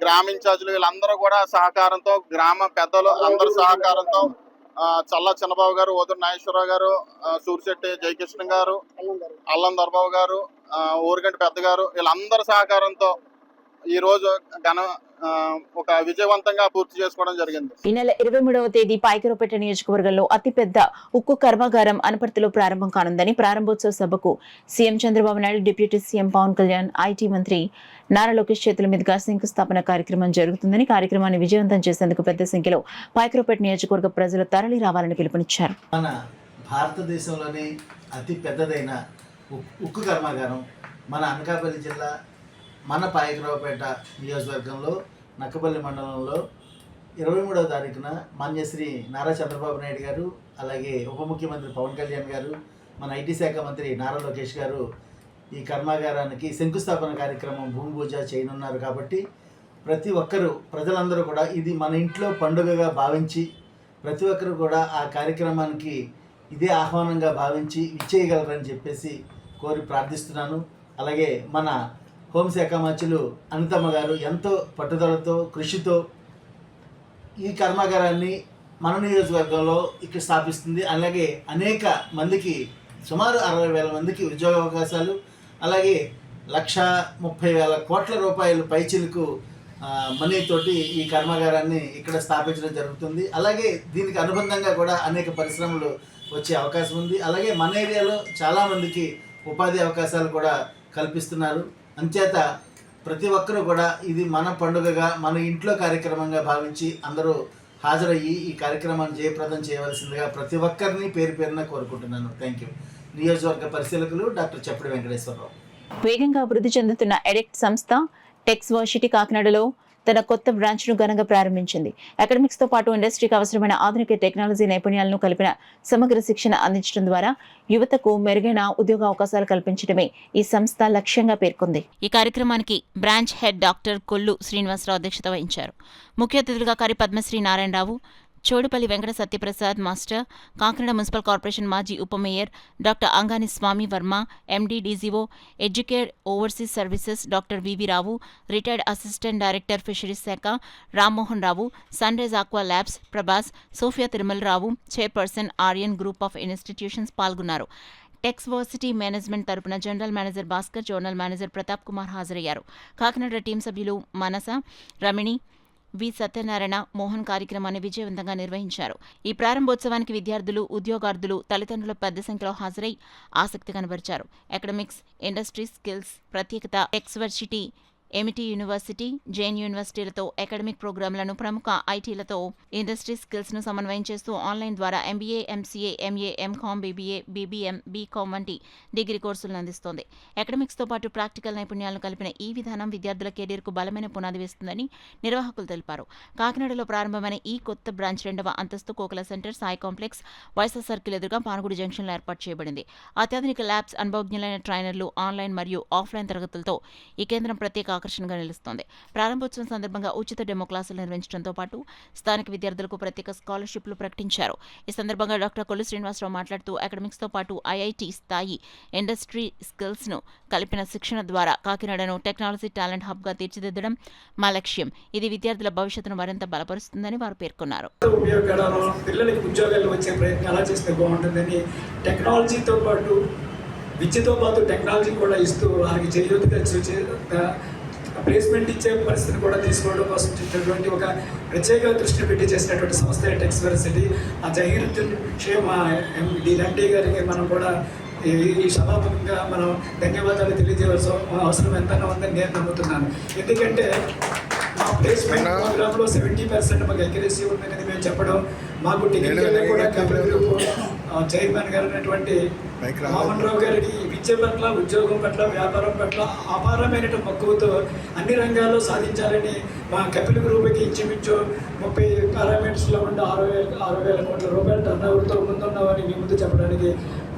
గ్రామ ఇన్ఛార్జులు, వీళ్ళందరూ కూడా సహకారంతో, గ్రామ పెద్దలు అందరి సహకారంతో చల్లా చిన్నబాబు గారు, ఓదూరు నాగేశ్వరరావు గారు, సూరిశెట్టి జయకృష్ణ గారు, అల్లం దొరబాబు గారు, ఊరిగంటి పెద్ద గారు, వీళ్ళందరి సహకారంతో ఈ రోజు ఒక విజయవంతంగా పూర్తి చేసుకోవడం జరిగింది. ఈ నెల 23వ తేదీ పాయకరావుపేట నియోజకవర్గంలో అతిపెద్ద ఉక్కు కర్మాగారం అనపర్తిలో ప్రారంభం కానుందని ప్రారంభోత్సవ సభకు CM Chandrababu Naidu, deputy CM Pawan Kalyan, IT మంత్రి నారా లోకేష్ చేతుల మీదుగా శంకుస్థాపన కార్యక్రమం జరుగుతుందని, కార్యక్రమాన్ని విజయవంతం చేసేందుకు పెద్ద సంఖ్యలో పాయకరావుపేట నియోజకవర్గ ప్రజలు తరలి రావాలని పిలుపునిచ్చారు. మన భారతదేశంలోనే అతి పెద్దదైన ఉక్కు కర్మాగారం మన అనకాపల్లి జిల్లా, మన పాయకరావుపేట నియోజకవర్గంలో నక్కపల్లి మండలంలో 23వ తారీఖున మాన్యశ్రీ నారా చంద్రబాబు నాయుడు గారు, అలాగే ఉప ముఖ్యమంత్రి పవన్ కళ్యాణ్ గారు, మన ఐటీ శాఖ మంత్రి నారా లోకేష్ గారు ఈ కర్మాగారానికి శంకుస్థాపన కార్యక్రమం భూమి పూజ చేయనున్నారు. కాబట్టి ప్రతి ఒక్కరూ, ప్రజలందరూ కూడా ఇది మన ఇంట్లో పండుగగా భావించి ప్రతి ఒక్కరు కూడా ఆ కార్యక్రమానికి ఇదే ఆహ్వానంగా భావించి ఇచ్చేయగలరని చెప్పేసి కోరి ప్రార్థిస్తున్నాను. అలాగే మన హోంశాఖ మంత్రులు అనితమ్మ గారు ఎంతో పట్టుదలతో, కృషితో ఈ కర్మాగారాన్ని మన నియోజకవర్గంలో ఇక్కడ స్థాపిస్తుంది. అలాగే అనేక మందికి, సుమారు 60,000 మందికి ఉద్యోగ అవకాశాలు, అలాగే 1,30,000 కోట్ల రూపాయలు పైచిలకు మనీతోటి ఈ కర్మాగారాన్ని ఇక్కడ స్థాపించడం జరుగుతుంది. అలాగే దీనికి అనుబంధంగా కూడా అనేక పరిశ్రమలు వచ్చే అవకాశం ఉంది. అలాగే మన ఏరియాలో చాలామందికి ఉపాధి అవకాశాలు కూడా కల్పిస్తున్నారు. అంచేత ప్రతి ఒక్కరూ కూడా ఇది మన పండుగగా, మన ఇంట్లో కార్యక్రమంగా భావించి అందరూ హాజరయ్యి ఈ కార్యక్రమాన్ని జయప్రదం చేయవలసిందిగా ప్రతి ఒక్కరిని పేరు పేరున కోరుకుంటున్నాను. Thank you. నియోజకవర్గ పరిశీలకులు డాక్టర్ చప్పడి వెంకటేశ్వరరావు. వేగంగా అభివృద్ధి చెందుతున్న ఎడెక్ట్ సంస్థ టెక్స్ వర్సిటీ కాకినాడలో తన కొత్త బ్రాంచ్ ను ఘనంగా ప్రారంభించింది. అకాడమిక్స్ తో పాటు ఇండస్ట్రీకి అవసరమైన ఆధునిక టెక్నాలజీ నైపుణ్యాలను కలిపిన సమగ్ర శిక్షణ అందించడం ద్వారా యువతకు మెరుగైన ఉద్యోగ అవకాశాలు కల్పించడమే ఈ సంస్థ లక్ష్యంగా పేర్కొంది. ఈ కార్యక్రమానికి branch head doctor Kollu Srinivasarao అధ్యక్షత వహించారు. ముఖ్య అతిథులుగా Kari Padmasri Narayanarao, Chodupalli Venkata Satyaprasad master, Kakinada municipal corporation మాజీ ఉప mayor doctor Angani Swamy Varma, MD DGO educate overseas services doctor VV Rao, retired assistant director fisheries శాఖ Rammohan Rao, sun rise aqua labs Prabhas, Sophia Tirumalarao, chairperson Aryan group of institutions పాల్గొన్నారు. టెక్స్వర్సిటీ మేనేజ్మెంట్ తరపున general manager Bhaskar, zonal manager Pratap Kumar హాజరయ్యారు. Kakinada team సభ్యులు మనస, రమణి, వి సత్యనారాయణ, మోహన్ కార్యక్రమాన్ని విజయవంతంగా నిర్వహించారు. ఈ ప్రారంభోత్సవానికి విద్యార్థులు, ఉద్యోగార్థులు, తల్లిదండ్రులు పెద్ద సంఖ్యలో హాజరై ఆసక్తి కనబరిచారు. అకాడమిక్స్, ఇండస్ట్రీ స్కిల్స్ ప్రత్యేకత, టెక్స్వర్సిటీ, ఎమిటీ యూనివర్సిటీ, జైన్ యూనివర్సిటీలతో అకాడమిక్ ప్రోగ్రాంలను, ప్రముఖ ఐటీలతో ఇండస్ట్రీ స్కిల్స్ను సమన్వయం చేస్తూ ఆన్లైన్ ద్వారా MBA, MCA, MA, MCom, BBA, BBM, BCom వంటి డిగ్రీ కోర్సులను అందిస్తోంది. అకాడమిక్స్తో పాటు ప్రాక్టికల్ నైపుణ్యాలను కలిపిన ఈ విధానం విద్యార్థుల కెరీర్కు బలమైన పునాది వేస్తుందని నిర్వాహకులు తెలిపారు. కాకినాడలో ప్రారంభమైన ఈ కొత్త బ్రాంచ్ 2వ అంతస్తు Kokala centre, Sai complex, YSR circle ఎదురుగా పానుగుడి జంక్షన్లో ఏర్పాటు చేయబడింది. అత్యాధునిక ల్యాబ్స్, అనుభవజ్ఞులైన ట్రైనర్లు, ఆన్లైన్ మరియు ఆఫ్లైన్ తరగతులతో ఈ కేంద్రం ప్రత్యేక ఆకర్షణగా నిలుస్తోంది. ప్రారంభోత్సవం సందర్భంగా ఉచిత డెమో క్లాసులు నిర్వహించడంతో పాటు స్థానిక విద్యార్థులకు ప్రత్యేక స్కాలర్షిప్లు ప్రకటించారు. ఈ సందర్భంగా డాక్టర్ కొల్లు శ్రీనివాసరావు మాట్లాడుతూ అకాడమిక్స్తో పాటు ఐఐటి స్థాయి ఇండస్ట్రీ స్కిల్స్ను కలిపిన శిక్షణ ద్వారా కాకినాడను టెక్నాలజీ టాలెంట్ హబ్గా తీర్చిదిద్దడం మా లక్ష్యం. ఇది విద్యార్థుల భవిష్యత్తును మరింత బలపరుస్తుందని వారు పేర్కొన్నారు. పిల్లలకి ఉద్యోగాలు వచ్చే ప్రయత్నం ఎలా చేస్తే బాగుంటుందని టెక్నాలజీతో పాటు విద్యతో పాటు టెక్నాలజీ కూడా ఇస్తూ వారికి చేయూతగా ప్లేస్మెంట్ ఇచ్చే పరిస్థితిని కూడా తీసుకోవడం కోసం చేసినటువంటి ఒక ప్రత్యేక దృష్టి పెట్టి చేసినటువంటి సంస్థ టెక్స్వర్సిటీ. ఆ జహీరుద్దీన్ షేమ్ ఎండి గారికి మనం కూడా ఈ సభాముఖంగా మనం ధన్యవాదాలు తెలియజేయవలసిన అవసరం ఎంతైనా ఉందని నేను నమ్ముతున్నాను. ఎందుకంటే మా ప్లేస్మెంట్ ప్రోగ్రాంలో 70% మాకు అక్యురసీ ఉందని మేము చెప్పడం, మాకు టెక్నికల్గా కూడా కంపెనీ గ్రూప్ చైర్మన్ గారు అయినటువంటి మోహన్ రావు గారికి విద్య పట్ల, ఉద్యోగం పట్ల, వ్యాపారం పట్ల అపారమైన మక్కువతో అన్ని రంగాల్లో సాధించాలని మా కపిల్ గ్రూప్కి ఇంచుమించు 30 పారామీటర్స్లో ఉండే 6,000 కోట్ల రూపాయల టర్నోవర్తో ముందున్నామని మీ ముందు చెప్పడానికి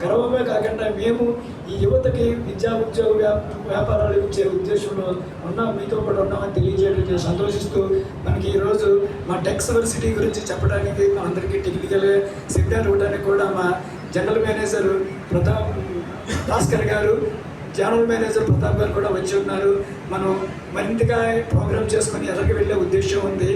గర్వమే కాకుండా మేము ఈ యువతకి విద్యా, ఉద్యోగ, వ్యాపారాలు ఇచ్చే ఉద్దేశంలో మీతో కూడా ఉన్నామని తెలియజేయడం సంతోషిస్తూ మనకి ఈరోజు మా టెక్స్వర్సిటీ గురించి చెప్పడానికి మా అందరికీ టెక్నికల్ సెమినార్ ఇవ్వడానికి కూడా మా జనరల్ మేనేజర్ భాస్కర్ గారు, జనరల్ మేనేజర్ ప్రతాప్ గారు కూడా వచ్చి ఉన్నారు. మనం మరింతగా ప్రోగ్రామ్ చేసుకొని ఎదరికి వెళ్ళే ఉద్దేశం ఉంది.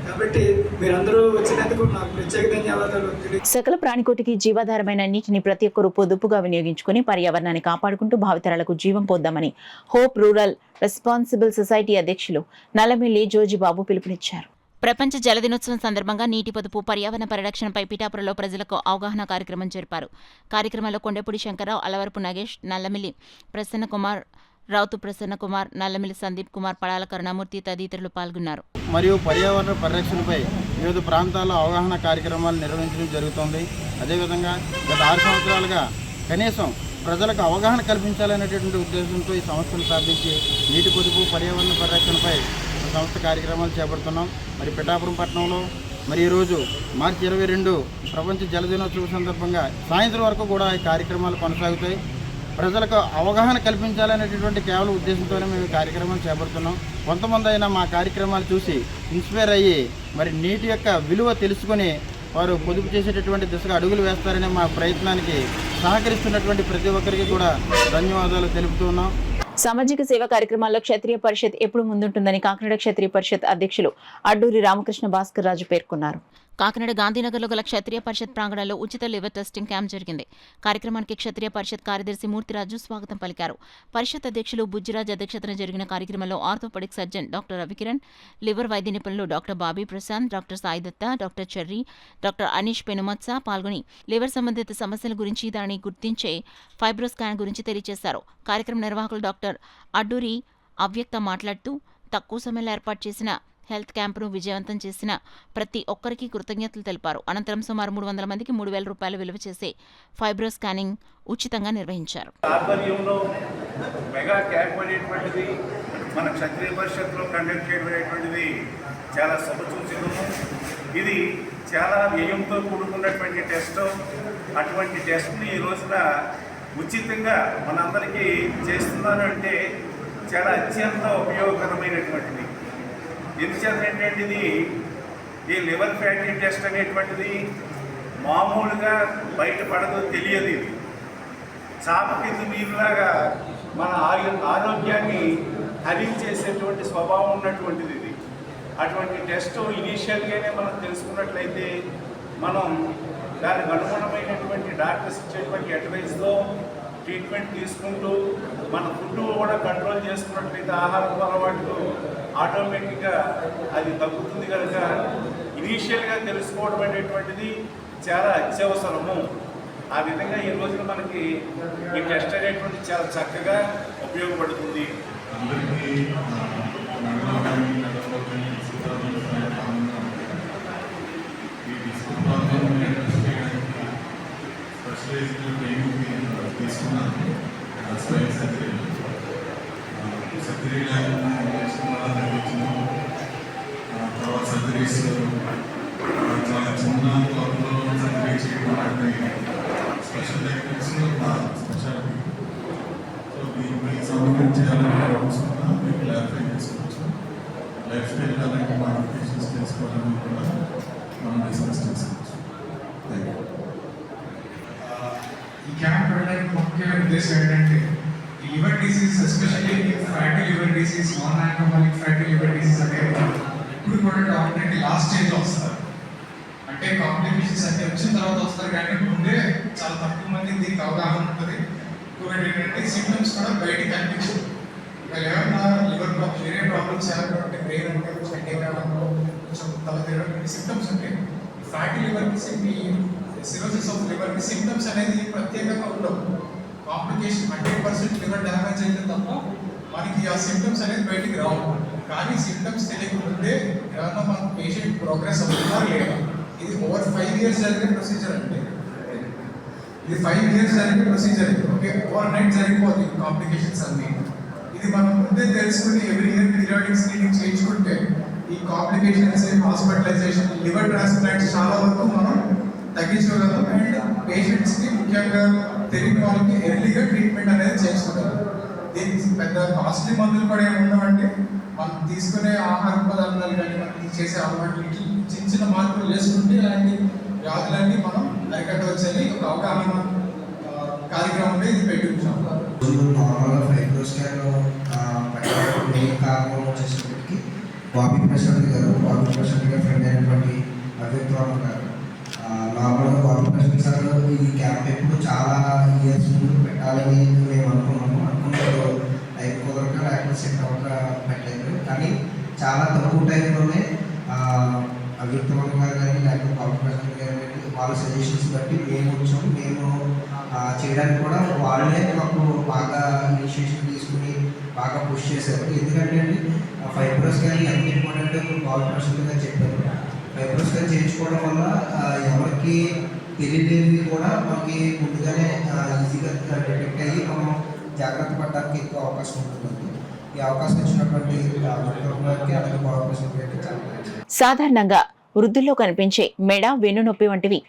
కాబట్టి మీరందరూ వచ్చినందుకు నాకు ప్రత్యేక ధన్యవాదాలు. సకల ప్రాణికోటికి జీవాధారమైన నీటిని ప్రతి ఒక్కరూ పొదుపుగా వినియోగించుకుని పర్యావరణాన్ని కాపాడుకుంటూ భావితరాలకు జీవం పొద్దామని హోప్ రూరల్ రెస్పాన్సిబుల్ సొసైటీ అధ్యక్షులు నల్లమిల్లి జోజిబాబు పిలుపునిచ్చారు. ప్రపంచ జల దినోత్సవం సందర్భంగా నీటి పొదుపు, పర్యావరణ పరిరక్షణపై పిఠాపురంలో ప్రజలకు అవగాహన కార్యక్రమం జరిపారు. కార్యక్రమంలో కొండపూడి శంకర్రావు, అలవరపు నాగేష్, నల్లమిల్లి ప్రసన్నకుమార్, రావుతు ప్రసన్నకుమార్, నల్లమిల్లి సందీప్ కుమార్, పడాల కరుణామూర్తి తదితరులు పాల్గొన్నారు. మరియు పర్యావరణ పరిరక్షణపై వివిధ ప్రాంతాల్లో అవగాహన కార్యక్రమాలు నిర్వహించడం జరుగుతోంది. అదేవిధంగా గత 6 సంవత్సరాలుగా కనీసం ప్రజలకు అవగాహన కల్పించాలనేటువంటి ఉద్దేశంతో ఈ సంస్థను స్థాపించి నీటి పొదుపు, పర్యావరణ పరిరక్షణపై సంస్థ కార్యక్రమాలు చేపడుతున్నాం. మరి పిఠాపురం పట్టణంలో మరి ఈరోజు మార్చి 22 ప్రపంచ జల దినోత్సవం సందర్భంగా సాయంత్రం వరకు కూడా ఈ కార్యక్రమాలు కొనసాగుతాయి. ప్రజలకు అవగాహన కల్పించాలనేటటువంటి కేవలం ఉద్దేశంతోనే మేము కార్యక్రమాలు చేపడుతున్నాం. కొంతమంది అయినా మా కార్యక్రమాలు చూసి ఇన్స్పైర్ అయ్యి మరి నీటి యొక్క విలువ తెలుసుకొని వారు పొదుపు చేసేటటువంటి దిశగా అడుగులు వేస్తారనే మా ప్రయత్నానికి సహకరిస్తున్నటువంటి ప్రతి ఒక్కరికి కూడా ధన్యవాదాలు తెలుపుతున్నాం. సామాజిక సేవా కార్యక్రమాల్లో క్షత్రియ పరిషత్ ఎప్పుడు ముందుంటుందని కాకినాడ క్షత్రియ పరిషత్ అధ్యక్షులు అడ్డూరి రామకృష్ణ భాస్కర్ రాజు పేర్కొన్నారు. కాకినాడ గాంధీనగర్లో గల క్షత్రియ పరిషత్ ప్రాంగణంలో ఉచిత లివర్ టెస్టింగ్ క్యాంప్ జరిగింది. కార్యక్రమానికి క్షత్రియ పరిషత్ కార్యదర్శి మూర్తిరాజు స్వాగతం పలికారు. పరిషత్ అధ్యక్షులు బుజ్జిరాజ్ అధ్యక్షతన జరిగిన కార్యక్రమంలో orthopaedic surgeon doctor Ravikiran, liver వైద్య నిపుణులు doctor Bobby Prashant, doctor Saidatta, doctor Cherry, doctor Anish Penumatsa పాల్గొని లివర్ సంబంధిత సమస్యల గురించి, దానిని గుర్తించే ఫైబ్రోస్కాన్ గురించి తెలియజేశారు. కార్యక్రమ నిర్వాహకులు డాక్టర్ అడ్డూరి అవ్యక్త మాట్లాడుతూ తక్కువ సమయంలో ఏర్పాటు చేసిన హెల్త్ క్యాంపును విజయవంతం చేసిన ప్రతి ఒక్కరికి కృతజ్ఞతలు తెలిపారు. అనంతరం సుమారు 300 మందికి 3,000 రూపాయలు విలువ చేసే ఫైబ్రో స్కానింగ్ ఉచితంగా నిర్వహించారు. మెగా క్యాంప్ అనేటువంటిది మన క్షత్రియ పరిషత్లో కండక్ట్ చేయబడేటువంటిది చాలా శుభసూచనము. ఇది చాలా వ్యయంతో కూడుకున్నటువంటి టెస్ట్. అటువంటి టెస్ట్ని ఈ రోజున ఉచితంగా మనందరికీ చేస్తున్నాను అంటే చాలా అత్యంత ఉపయోగకరమైనటువంటిది. ఎందుచేత ఏంటంటే ఇది ఈ లివర్ ఫ్యాటీ టెస్ట్ అనేటువంటిది మామూలుగా బయటపడదో తెలియదు. ఇది చాప కింద నీరులాగా మన ఆరోగ్యాన్ని హరించేసేటువంటి స్వభావం ఉన్నటువంటిది ఇది. అటువంటి టెస్ట్ ఇనీషియల్గానే మనం తెలుసుకున్నట్లయితే మనం దానికి అనుగుణమైనటువంటి డాక్టర్స్ ఇచ్చేటువంటి అడ్వైస్తో ట్రీట్మెంట్ తీసుకుంటూ మన ఫుడ్ కూడా కంట్రోల్ చేసుకున్నట్లయితే ఆహారపు అలవాట్లు ఆటోమేటిక్గా అది తగ్గుతుంది కనుక ఇనీషియల్గా తెలుసుకోవడం అనేటువంటిది చాలా అత్యవసరము. ఆ విధంగా ఈ రోజున మనకి ఈ టెస్ట్ అనేటువంటి చాలా చక్కగా ఉపయోగపడుతుంది. సర్జరీస్ చాలా చిన్న త్వరలో సర్జరీ చేయడం స్పెషల్ టెక్నిక్స్ స్పెషాలిటీ. సో దీనికి సంబంధించి అలాంటి డౌట్స్ ఉన్నా మీరు క్లారిఫై చేసుకోవచ్చు. లైఫ్ స్టైల్ అలాంటి మాడిఫికేషన్స్ చేసుకోవాలని కూడా మనం డిస్కస్ చేసుకోవచ్చు. Thank you. ఈ క్యాంప్ పెట్టడానికి ముఖ్యమైన ఉద్దేశం ఏంటంటే liver disease, especially fatty liver disease, non alcoholic fatty liver disease అనేది ఇప్పుడు కూడా డామినెంట్ లాస్ట్ స్టేజ్లో వస్తారు. అంటే కాంప్లికేషన్స్ అంటే వచ్చిన తర్వాత వస్తారు, కానీ ముందే చాలా తక్కువ మంది దీనికి అవగాహన ఉంటుంది. ఇంకొకటి ఏంటంటే సిమ్టమ్స్ కూడా బయటికి కనిపించదు. ఇక ఏమన్నా లివర్ ప్రాబ్లమ్, వేరే ప్రాబ్లమ్స్ ఏమంటే బ్రెయిన్ అంటే కొంచెం హెడేక్ అవ్వడం, కొంచెం తల తిరగడం సిమ్టమ్స్ ఉంటాయి. ఫ్యాటీ లివర్కి సిరోసిస్ ఆఫ్ లివర్కి సిమ్టమ్స్ అనేది ప్రత్యేకంగా ఉండవు. కాంప్లికేషన్ 100% లివర్ డ్యామేజ్ అయితే తప్ప మనకి ఆ సిమ్టమ్స్ అనేది బయటికి రావు. కానీ సిమ్టమ్స్ తెలియకుంటే ఏమన్నా మన పేషెంట్ ప్రోగ్రెస్ అవుతుందా లేదా. ఇది ఓవర్ 5 years జరిగే ప్రొసీజర్ అంటే ఇది 5 years జరిగే ప్రొసీజర్. ఓకే, ఓవర్ నైట్ జరిగిపోతుంది కాంప్లికేషన్స్ అన్నీ. ఇది మనం ముందే తెలుసుకుని ఎవ్రీ ఇయర్ పీరియాడిక్ స్క్రీనింగ్ చేయించుకుంటే ఈ కాంప్లికేషన్స్, హాస్పిటలైజేషన్, లివర్ ట్రాన్స్ప్లాంట్స్ చాలా వరకు మనం తగ్గించగలం. అండ్ పేషెంట్స్కి ముఖ్యంగా తెలియని వాళ్ళకి ఎర్లీగా ట్రీట్మెంట్ అనేది చేసుకోగలం. దీనికి పెద్ద కాస్ట్లీ మందులు కూడా ఏమున్నామంటే మనం తీసుకునే ఆహార పదార్థాలు కానీ మనం చేసే అలవాట్లు చిన్న చిన్న మార్పులు చేసుకుంటే ఇలాంటి వ్యాధులన్నీ మనం అరికట్టవచ్చని ఒక అవగాహన కార్యక్రమంలో ఇది పెట్టి ఉంచాం. నార్మల్గా ఫైబ్రో స్కాన్ మెయిన్ కారణం వచ్చేసరికి బాబీ ప్రశాంత్ గారు ఫ్రెండ్ అయినటువంటి అభిప్రాయం గారు. నార్మల్గా బాబీ ప్రశాంత్ సార్ ఈ క్యాంప్ ఎప్పుడు చాలా ఇయర్స్ ముందు పెట్టాలని మేము అనుకున్నప్పుడు టైం కుదరక లేకపోతే సెట్ అవ్వక పెట్టలేదు. కానీ చాలా తక్కువ టైంలోనే అభిప్రాయం గారు కానీ లేకపోతే బాబీ ప్రశాంత్ గారు కానీ వాళ్ళ సజెషన్స్ బట్టి మేము వచ్చాము. మేము చేయడానికి కూడా వాళ్ళే మాకు బాగా ఇనిషియేషన్ తీసుకుని బాగా పుష్ చేశారు. ఎందుకంటే అండి ఫైబ్రోస్ కానీ ఎంత ఇంపార్టెంట్ బాబీ ప్రశాంత్ గారు చెప్పారు. ఫైబ్రోస్ కానీ చేయించుకోవడం వల్ల ఎవరికి తెలియలేవి కూడా మనకి ముందుగానే ఈజీగా డిటెక్ట్ అయ్యి మనం జాగ్రత్త పడడానికి ఎక్కువ అవకాశం ఉంటుంది. ఈ అవకాశం ఇచ్చినటువంటి అలాగే బాబీ ప్రశాంత్ గారికి చాలా సాధారణంగా వృద్ధుల్లో కనిపించే మెడ, వెన్నునొప్పి వంటివి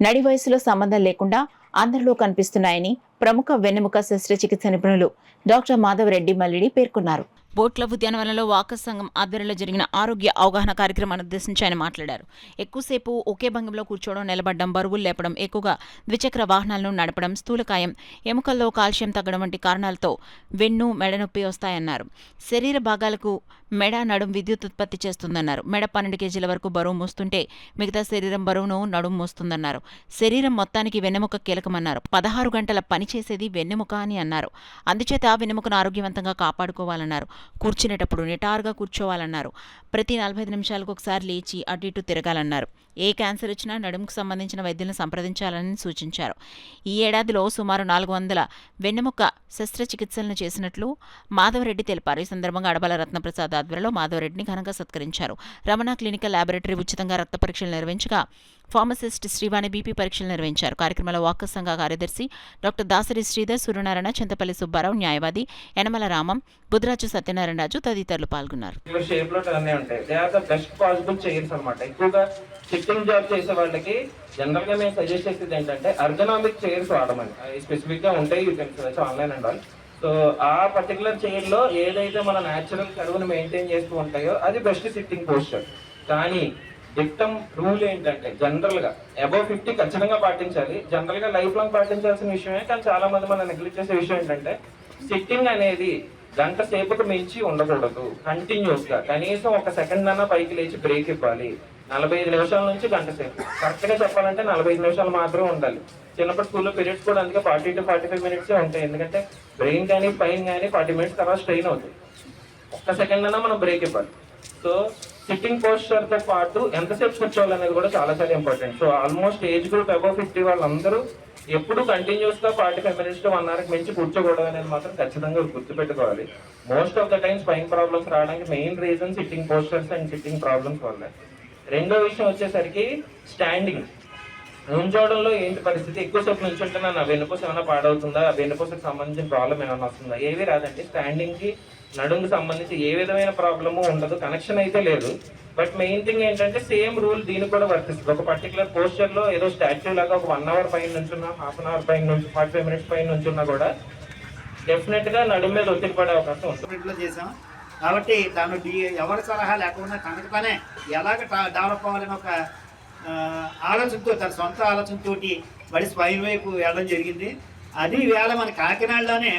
నడి వయసులో సంబంధం లేకుండా అందరిలో కనిపిస్తున్నాయని ప్రముఖ వెన్నెముక శస్త్రచికిత్స నిపుణులు డాక్టర్ మాధవరెడ్డి మల్లిడి పేర్కొన్నారు. బోట్ల ఉద్యానవనంలో వాకర్ సంఘం ఆధ్వర్యంలో జరిగిన ఆరోగ్య అవగాహన కార్యక్రమాన్ని ఉద్దేశించి ఆయన మాట్లాడారు. ఎక్కువసేపు ఒకే భంగిమలో కూర్చోవడం, నిలబడడం, బరువులు లేపడం, ఎక్కువగా ద్విచక్ర వాహనాలను నడపడం, స్థూలకాయం, ఎముకల్లో కాల్షియం తగ్గడం వంటి కారణాలతో వెన్ను, మెడనొప్పి వస్తాయన్నారు. శరీర భాగాలకు మెడ, నడుం విద్యుత్ ఉత్పత్తి చేస్తుందన్నారు. మెడ 12 kg వరకు బరువు మోస్తుంటే మిగతా శరీరం బరువును నడుం మోస్తుందన్నారు. శరీరం మొత్తానికి వెన్నెముక కీలకమన్నారు. 16 గంటల పని చేసేది వెన్నెముక అని అన్నారు. అందుచేత వెన్నెముకను ఆరోగ్యవంతంగా కాపాడుకోవాలన్నారు. కూర్చునేటప్పుడు నిటారుగా కూర్చోవాలన్నారు. ప్రతి 45 నిమిషాలకు ఒకసారి లేచి అటు ఇటు తిరగాలన్నారు. ఏ క్యాన్సర్ వచ్చినా నడుముకు సంబంధించిన వైద్యులను సంప్రదించాలని సూచించారు. ఈ ఏడాదిలో సుమారు 400 వెన్నెముక శస్త్రచికిత్సలను చేసినట్లు మాధవరెడ్డి తెలిపారు. ఈ సందర్భంగా అడబల రత్నప్రసాద్ ఆధ్వర్యంలో మాధవరెడ్డిని ఘనంగా సత్కరించారు. రమణ క్లినికల్ ల్యాబొరేటరీ ఉచితంగా రక్త పరీక్షలు నిర్వహించగా ఫార్మసిస్ట్ శ్రీవాణి బీపీ పరీక్షలు నిర్వహించారు. కార్యక్రమంలో వాకర్ సంఘ కార్యదర్శి డాక్టర్ దాసరి శ్రీధర్, సూర్యనారాయణ, చింతపల్లి సుబ్బారావు, న్యాయవాది యనమల రామం, బుధరాజు సత్యనారాయణ రాజు తదితరులు పాల్గొన్నారు. ఎక్కువగా సిట్టింగ్ జాబ్ చేసే వాళ్ళకి జనరల్ గా మేము సజెస్ట్ చేసేది ఏంటంటే అర్గనామిక్ చైర్స్ వాడమని. స్పెసిఫిక్ గా ఉంటాయి, you can search online and all. So ఆ పర్టికులర్ చైర్ లో ఏదైతే మన న్యాచురల్ కరువును మెయింటైన్ చేస్తూ ఉంటాయో అది బెస్ట్ సిట్టింగ్ పోస్చర్. కానీ డిక్టమ్ రూల్ ఏంటంటే జనరల్ గా అబౌవ్ 50 ఖచ్చితంగా పాటించాలి. జనరల్ గా లైఫ్ లాంగ్ పాటించాల్సిన విషయమే. కానీ చాలా మంది మనం నెగ్లెక్ట్ చేసే విషయం ఏంటంటే సిట్టింగ్ అనేది గంట సేపుకు మించి ఉండకూడదు. కంటిన్యూస్ గా కనీసం 1 సెకండ్ అన్నా పైకి లేచి బ్రేక్ ఇవ్వాలి. 45 నిమిషాల నుంచి గంట సేపు, కరెక్ట్ గా చెప్పాలంటే 45 నిమిషాలు మాత్రమే ఉండాలి. చిన్నప్పటి స్కూల్లో పీరియడ్స్ కూడా అందుకే 40 to 45 మినిట్సే ఉంటాయి. ఎందుకంటే బ్రెయిన్ కానీ స్పైన్ కానీ 40 మినిట్స్ తర్వాత స్ట్రెయిన్ అవుతుంది. 1 సెకండ్ అన్నా మనం బ్రేక్ ఇవ్వాలి. సో సిట్టింగ్ పోస్చర్ తో పాటు ఎంతసేపు కూర్చోవాలనేది కూడా చాలా చాలా important. So almost age group above 50 వాళ్ళందరూ ఎప్పుడు కంటిన్యూస్ గా 45 మినిట్స్ to 1 hour మించి కూర్చోకూడదు అనేది మాత్రం ఖచ్చితంగా గుర్తుపెట్టుకోవాలి. Most of the time spine problems రావడానికి main reason sitting postures and sitting problems వల్ల. రెండో విషయం వచ్చేసరికి స్టాండింగ్. నుంచోవడంలో ఏంటి పరిస్థితి? ఎక్కువసేపు నుంచుంటే నా వెన్నుపూస ఏమైనా పాడవుతుందా, వెన్నుపూసకు సంబంధించిన ప్రాబ్లం ఏమైనా వస్తుందా? ఏవి రాదండి. స్టాండింగ్ కి నడుముకి సంబంధించి ఏ విధమైన ప్రాబ్లము ఉండదు, కనెక్షన్ అయితే లేదు. బట్ మెయిన్ థింగ్ ఏంటంటే సేమ్ రూల్ దీనికి కూడా వర్తిస్తుంది. ఒక పర్టికులర్ పోస్చర్ లో ఏదో స్టాచ్యూ లాగా ఒక 1 hour పైన నుంచున్నా, హాఫ్ అన్ అవర్ పైన నుంచి 45 మినిట్స్ పైన నుంచున్నా కూడా డెఫినెట్ గా నడుము మీద ఒత్తిడి పడే అవకాశం ఉంటుంది. చేసాం కాబట్టి తను ఎవరి సలహా లేకుండా తనకు తనే ఎలాగ డెవలప్ అవ్వాలని ఒక ఆలోచనతో, తన సొంత ఆలోచనతో బడి స్పైన్ వైపు వెళ్ళడం జరిగింది. అది వేళ మన కాకినాడలోనే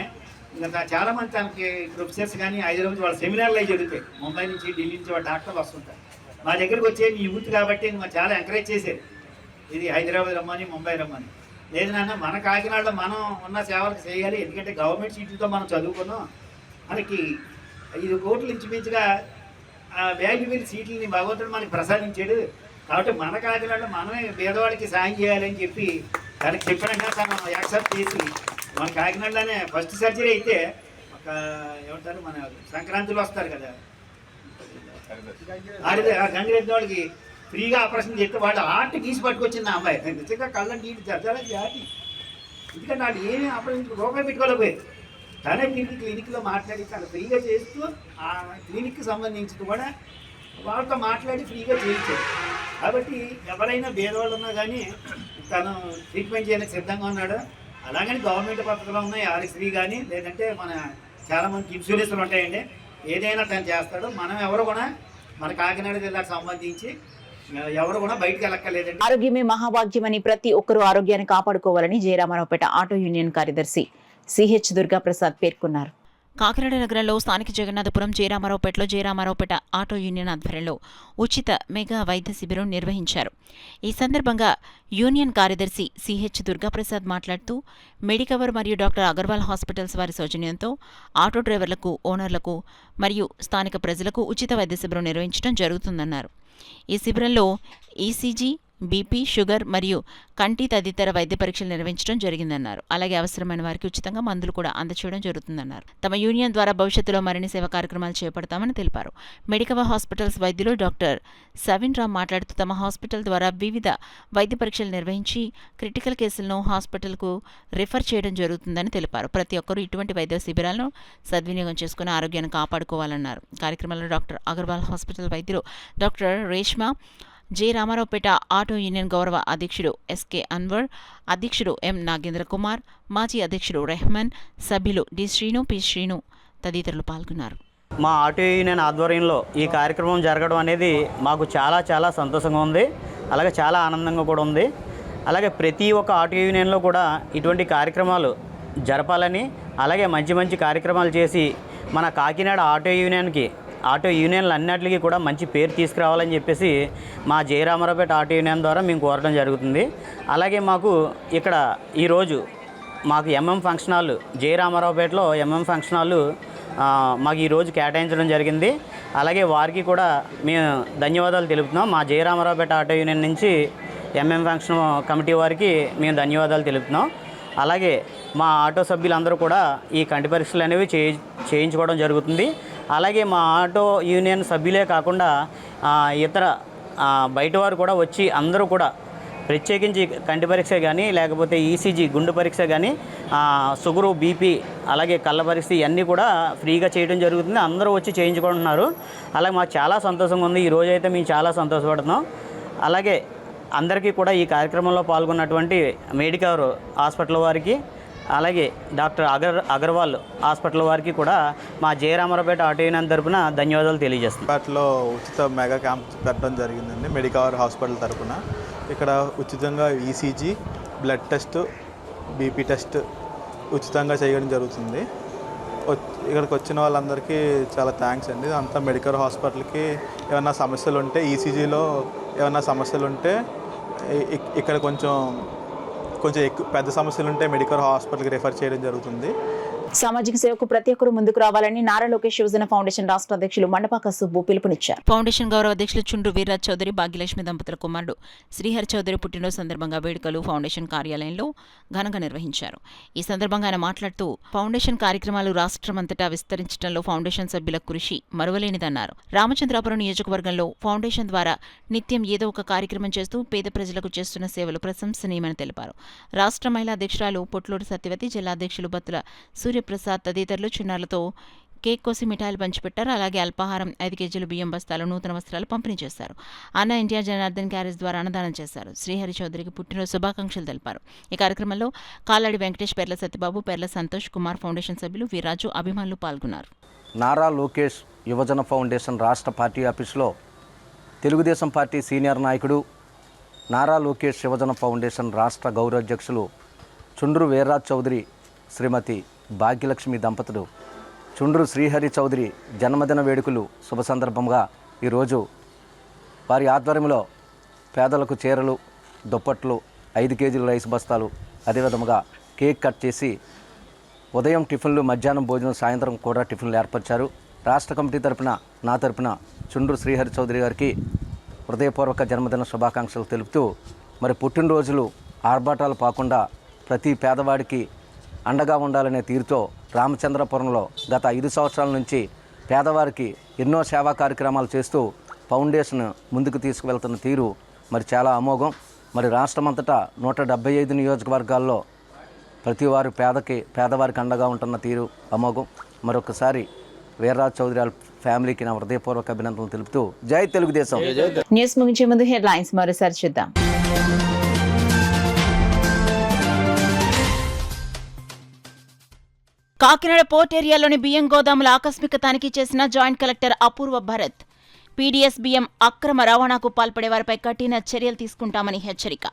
చాలా మంది తనకి ప్రొఫెసర్స్ కానీ హైదరాబాద్ వాళ్ళ సెమినార్లు అవి జరుగుతాయి. ముంబై నుంచి, ఢిల్లీ నుంచి వాళ్ళ డాక్టర్లు వస్తుంటారు. మా దగ్గరికి వచ్చే మీ యూత్ కాబట్టి మాకు చాలా ఎంకరేజ్ చేసేది, ఇది హైదరాబాద్ రమ్మని, ముంబై రమ్మని. లేదు నాన్న మన కాకినాడలో మనం ఉన్న సేవలకు చేయాలి, ఎందుకంటే గవర్నమెంట్ సీట్లతో మనం చదువుకున్నాం, మనకి 5 కోట్లు ఇంచుమించుగా వాల్యుబుల్ సీట్లని భగవంతుడు మనకి ప్రసాదించాడు. కాబట్టి మన కాకినాడలో మనమే పేదవాడికి సాయం చేయాలని చెప్పి తనకి చెప్పినాక తను యాక్సెప్ట్ చేసి మన కాకినాడలోనే ఫస్ట్ సర్జరీ అయితే ఒక ఏమంటారు మన సంక్రాంతిలో వస్తారు కదా, గంగిరెద్ది వాళ్ళకి ఫ్రీగా ఆపరేషన్ చేస్తే వాళ్ళు ఆర్ట్ గీసి పట్టుకొచ్చింది ఆ అమ్మాయి. నిజంగా కళ్ళని నీటి జరగాలని జాతి, ఎందుకంటే వాళ్ళు ఏమీ ఆపరేషన్ రూపాయి పెట్టుకోలేకపోయారు. తనే క్లినిక్లో మాట్లాడి తను ఫ్రీగా చేస్తూ ఆ క్లినిక్కి సంబంధించి కూడా వాళ్ళతో మాట్లాడి ఫ్రీగా చేయించారు. కాబట్టి ఎవరైనా భేదవాళ్ళు ఉన్నా కానీ తను ట్రీట్మెంట్ చేయడానికి సిద్ధంగా ఉన్నాడు. అలాగని గవర్నమెంట్ పద్ధతిలో ఉన్నాయి, ఆరోగ్యశ్రీ కానీ లేదంటే మన చాలామంది ఇన్సూరెన్స్లు ఉంటాయండి, ఏదైనా తను చేస్తాడు. మనం ఎవరు కూడా మన కాకినాడ జిల్లాకు సంబంధించి ఎవరు కూడా బయటకు వెళ్ళక్కర్లేదండి. ఆరోగ్యమే మహాభాగ్యమని ప్రతి ఒక్కరూ ఆరోగ్యాన్ని కాపాడుకోవాలని జయరామారావుపేట ఆటో యూనియన్ కార్యదర్శి సిహెచ్ దుర్గాప్రసాద్ పేర్కొన్నారు. కాకినాడ నగరంలో స్థానిక జగన్నాథపురం జయరామారావుపేటలో జయరామారావుపేట ఆటో యూనియన్ ఆధ్వర్యంలో ఉచిత మెగా వైద్య శిబిరం నిర్వహించారు. ఈ సందర్భంగా యూనియన్ కార్యదర్శి సిహెచ్ దుర్గాప్రసాద్ మాట్లాడుతూ మెడికవర్ మరియు డాక్టర్ అగర్వాల్ హాస్పిటల్స్ వారి సౌజన్యంతో ఆటో డ్రైవర్లకు, ఓనర్లకు మరియు స్థానిక ప్రజలకు ఉచిత వైద్య శిబిరం నిర్వహించడం జరుగుతుందన్నారు. ఈ శిబిరంలో ఈసీజీ, బీపీ, షుగర్ మరియు కంటి తదితర వైద్య పరీక్షలు నిర్వహించడం జరిగిందన్నారు. అలాగే అవసరమైన వారికి ఉచితంగా మందులు కూడా అందచేయడం జరుగుతుందన్నారు. తమ యూనియన్ ద్వారా భవిష్యత్తులో మరిన్ని సేవా కార్యక్రమాలు చేపడతామని తెలిపారు. మెడికవర్ హాస్పిటల్స్ వైద్యులు డాక్టర్ సవిన్ రామ్ మాట్లాడుతూ తమ హాస్పిటల్ ద్వారా వివిధ వైద్య పరీక్షలు నిర్వహించి క్రిటికల్ కేసులను హాస్పిటల్కు రిఫర్ చేయడం జరుగుతుందని తెలిపారు. ప్రతి ఒక్కరూ ఇటువంటి వైద్య శిబిరాలను సద్వినియోగం చేసుకుని ఆరోగ్యాన్ని కాపాడుకోవాలన్నారు. కార్యక్రమంలో డాక్టర్ అగర్వాల్ హాస్పిటల్ వైద్యులు డాక్టర్ రేష్మా, జయరామారావుపేట ఆటో యూనియన్ గౌరవ అధ్యక్షుడు ఎస్కే అన్వర్, అధ్యక్షుడు ఎం నాగేంద్ర కుమార్, మాజీ అధ్యక్షుడు రెహమాన్, సభ్యులు డి శ్రీను, పి శ్రీను తదితరులు పాల్గొన్నారు. మా ఆటో యూనియన్ ఆధ్వర్యంలో ఈ కార్యక్రమం జరగడం అనేది మాకు చాలా చాలా సంతోషంగా ఉంది, అలాగే చాలా ఆనందంగా కూడా ఉంది. అలాగే ప్రతి ఒక్క ఆటో యూనియన్లో కూడా ఇటువంటి కార్యక్రమాలు జరపాలని, అలాగే మంచి మంచి కార్యక్రమాలు చేసి మన కాకినాడ ఆటో యూనియన్లు అన్నింటికి కూడా మంచి పేరు తీసుకురావాలని చెప్పేసి మా జయరామారావుపేట ఆటో యూనియన్ ద్వారా మేము కోరడం జరుగుతుంది. అలాగే మాకు ఇక్కడ ఈరోజు మాకు ఫంక్షన్ హాల్, జయరామారావుపేటలో ఫంక్షన్ హాల్ మాకు ఈరోజు కేటాయించడం జరిగింది. అలాగే వారికి కూడా మేము ధన్యవాదాలు తెలుపుతున్నాం. మా జయరామారావుపేట ఆటో యూనియన్ నుంచి ఫంక్షన్ కమిటీ వారికి మేము ధన్యవాదాలు తెలుపుతున్నాం. అలాగే మా ఆటో సభ్యులందరూ కూడా ఈ కంటి పరీక్షలు అనేవి చేయించుకోవడం జరుగుతుంది. అలాగే మా ఆటో యూనియన్ సభ్యులే కాకుండా ఇతర బయట వారు కూడా వచ్చి అందరూ కూడా ప్రత్యేకించి కంటి పరీక్ష కానీ లేకపోతే ఈసీజీ గుండె పరీక్ష కానీ షుగరు, బీపీ, అలాగే కళ్ళ పరీక్ష ఇవన్నీ కూడా ఫ్రీగా చేయడం జరుగుతుంది. అందరూ వచ్చి చేయించుకుంటున్నారు. అలాగే మాకు చాలా సంతోషంగా ఉంది. ఈరోజు అయితే మేము చాలా సంతోషపడుతున్నాం. అలాగే అందరికీ కూడా ఈ కార్యక్రమంలో పాల్గొన్నటువంటి మెడికవర్ హాస్పిటల్ వారికి, అలాగే డాక్టర్ అగర్వాల్ హాస్పిటల్ వారికి కూడా మా జయరామరావుపేట ఆటో యూనియన్ తరపున ధన్యవాదాలు తెలియజేస్తున్నాం. వాటిలో ఉచిత మెగా క్యాంప్ పెట్టడం జరిగిందండి మెడికవర్ హాస్పిటల్ తరపున. ఇక్కడ ఉచితంగా ECG, blood test, BP test ఉచితంగా చేయడం జరుగుతుంది. ఇక్కడికి వచ్చిన వాళ్ళందరికీ చాలా థ్యాంక్స్ అండి. అంతా మెడికల్ హాస్పిటల్కి ఏమైనా సమస్యలు ఉంటే, ఈసీజీలో ఏమైనా సమస్యలు ఉంటే ఇక్కడ కొంచెం ఎక్కువ పెద్ద సమస్యలు ఉంటే మెడికల్ హాస్పిటల్కి రిఫర్ చేయడం జరుగుతుంది. సామాజిక సేవకు ప్రతి ఒక్కరూ ముందుకు రావాలని నారా లోకేష్ యువజన ఫౌండేషన్ రాష్ట్ర అధ్యక్షులు మండపాక సుబ్బు పిలుపునిచ్చారు. ఫౌండేషన్ గౌరవ అధ్యక్షులు చుండ్రు వీర్రాజ్ చౌదరి, భాగ్యలక్ష్మి దంపతుల కుమారుడు శ్రీహరి చౌదరి పుట్టినరోజు సందర్భంగా వేడుకలు ఫౌండేషన్ కార్యాలయంలో ఘనంగా నిర్వహించారు. ఈ సందర్భంగా ఆయన మాట్లాడుతూ ఫౌండేషన్ కార్యక్రమాలు రాష్ట్రమంతటా విస్తరించడంలో ఫౌండేషన్ సభ్యుల కృషి మరువలేనిదన్నారు. రామచంద్రాపురం నియోజకవర్గంలో ఫౌండేషన్ ద్వారా నిత్యం ఏదో ఒక కార్యక్రమం చేస్తూ పేద ప్రజలకు చేస్తున్న సేవలు ప్రశంసనీయమని తెలిపారు. రాష్ట్ర మహిళా అధ్యక్షురాలు పొట్లూరు సత్యవతి, జిల్లా అధ్యక్షులు బత్తుల సూర్యప్రసాద్ తదితరులు చిన్నారులతో కేక్ కోసి మిఠాయిలు పంచిపెట్టారు. అలాగే అల్పాహారం, 5 కేజీలు బియ్యం బస్తాలు, నూతన వస్త్రాలు పంపిణీ చేశారు. అన్న ఎన్టీఆర్ జనార్దన్ క్యారేజ్ ద్వారా అన్నదానం చేశారు. శ్రీహరి చౌదరికి పుట్టినరోజు శుభాకాంక్షలు తెలిపారు. ఈ కార్యక్రమంలో కాలాడి వెంకటేష్, పెర్ల సత్యబాబు, పెర్ల సంతోష్ కుమార్, ఫౌండేషన్ సభ్యులు వీర్రాజు, అభిమానులు పాల్గొన్నారు. నారా లోకేష్ యువజన ఫౌండేషన్ రాష్ట్ర పార్టీ ఆఫీసులో తెలుగుదేశం పార్టీ సీనియర్ నాయకుడు, నారా లోకేష్ యువజన ఫౌండేషన్ రాష్ట్ర గౌరవ అధ్యక్షులు చుండ్రు వీర్రాజ్ చౌదరి, శ్రీమతి భాగ్యలక్ష్మి దంపతులు చుండ్రు శ్రీహరి చౌదరి జన్మదిన వేడుకలు శుభ సందర్భంగా ఈరోజు వారి ఆధ్వర్యంలో పేదలకు చీరలు, దుప్పట్లు, 5 కేజీల రైస్ బస్తాలు, అదేవిధంగా కేక్ కట్ చేసి ఉదయం టిఫిన్లు, మధ్యాహ్నం భోజనం, సాయంత్రం కూడా టిఫిన్లు ఏర్పరిచారు. రాష్ట్ర కమిటీ తరపున, నా తరపున చుండ్రు శ్రీహరి చౌదరి గారికి హృదయపూర్వక జన్మదిన శుభాకాంక్షలు తెలుపుతూ, మరి పుట్టినరోజులు ఆర్భాటాలు కాకుండా ప్రతి పేదవాడికి అండగా ఉండాలనే తీరుతో రామచంద్రపురంలో గత 5 సంవత్సరాల నుంచి పేదవారికి ఎన్నో సేవా కార్యక్రమాలు చేస్తూ ఫౌండేషన్ ముందుకు తీసుకువెళ్తున్న తీరు మరి చాలా అమోఘం. మరి రాష్ట్రమంతటా 175 నియోజకవర్గాల్లో ప్రతి వారు పేదవారికి అండగా ఉంటున్న తీరు అమోఘం. మరొకసారి వీర్రాజ్ చౌదరి వాళ్ళ ఫ్యామిలీకి నా హృదయపూర్వక అభినందనలు తెలుపుతూ జై తెలుగుదేశం. న్యూస్ ముగించే ముందు హెడ్లైన్స్ మరోసారి చూద్దాం. కాకినాడ పోర్ట్ ఏరియాలోని బియ్యం గోదాముల ఆకస్మిక తనిఖీ చేసిన joint collector Apoorva Bharat. PDS బియ్యం అక్రమ రవాణాకు పాల్పడే వారిపై కఠిన చర్యలు తీసుకుంటామని హెచ్చరిక.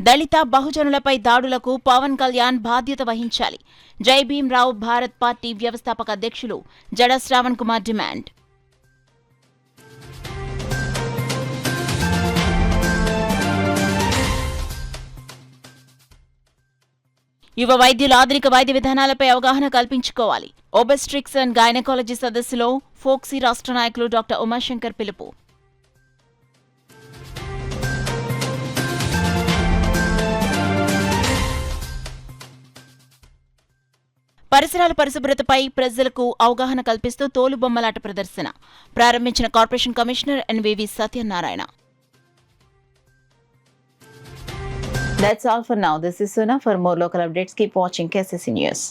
దళిత బహుజనులపై దాడులకు పవన్ కళ్యాణ్ బాధ్యత వహించాలి. జై భీమ్ రావు భారత్ పార్టీ వ్యవస్థాపక అధ్యక్షులు జడ శ్రావణ్ కుమార్ డిమాండ్. యువ వైద్యులు ఆధునిక వైద్య విధానాలపై అవగాహన కల్పించుకోవాలి. ఒబెస్ట్రిక్స్ అండ్ గైనకాలజీ సదస్సులో ఫోక్సీ రాష్ట్ర నాయకులు డాక్టర్ ఉమాశంకర్ పిలుపు. పరిసరాల పరిశుభ్రతపై ప్రజలకు అవగాహన కల్పిస్తూ తోలుబొమ్మలాట ప్రదర్శన ప్రారంభించిన corporation commissioner NVV Satyanarayana. That's all for now. This is Suna. For more local updates, keep watching KCC News.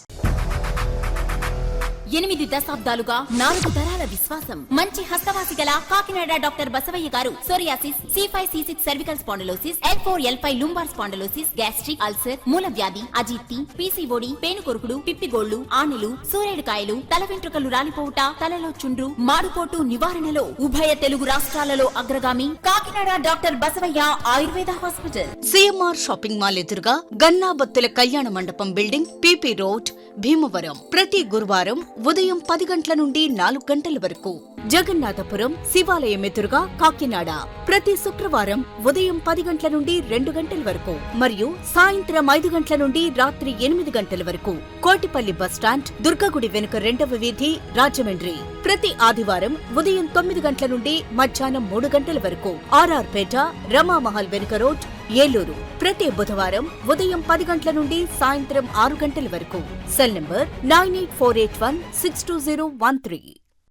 8 దశాబ్దాలుగా 4 తరాల విశ్వాసం. మంచి హస్తవాసి గల కాకినాడ డాక్టర్ బసవయ్య గారు psoriasis, C5, C6 cervical spondylosis, L4, L5 lumbar spondylosis, gastric ulcer, మూలవ్యాధి, అజీర్తి, పీసీఓడి, పేనుకొరుకుడు, పిప్పిగోళ్లు, ఆనెలు, సూరేడుకాయలు, తల వెంట్రుకలు రాలిపోవుట, తలలో చుండ్రు, మాడుకోటు నివారణలో ఉభయ తెలుగు రాష్ట్రాలలో అగ్రగామి Kakinada doctor Basavaiah Ayurveda hospital. CMR shopping mall ఎదురుగా గన్నాబత్తుల కళ్యాణ మండపం బిల్డింగ్, పీపీ రోడ్, భీమవరం. ప్రతి గురువారం ఉదయం 10 గంటల నుండి 4 గంటల వరకు. జగన్నాథపురం శివాలయం ఎదురుగా కాకినాడ ప్రతి శుక్రవారం ఉదయం 10 గంటల నుండి 2 గంటల వరకు మరియు సాయంత్రం 5 గంటల నుండి రాత్రి 8 గంటల వరకు. కోటిపల్లి బస్టాండ్, దుర్గగుడి వెనుక 2వ వీధి, రాజమండ్రి ప్రతి ఆదివారం ఉదయం 9 గంటల నుండి మధ్యాహ్నం 3 గంటల వరకు. ఆర్ఆర్ పేట, రమామహల్ వెనుక రోడ్, ఏలూరు ప్రతి బుధవారం ఉదయం 10 గంటల నుండి సాయంత్రం 6 గంటల వరకు. Cell number 9848162013.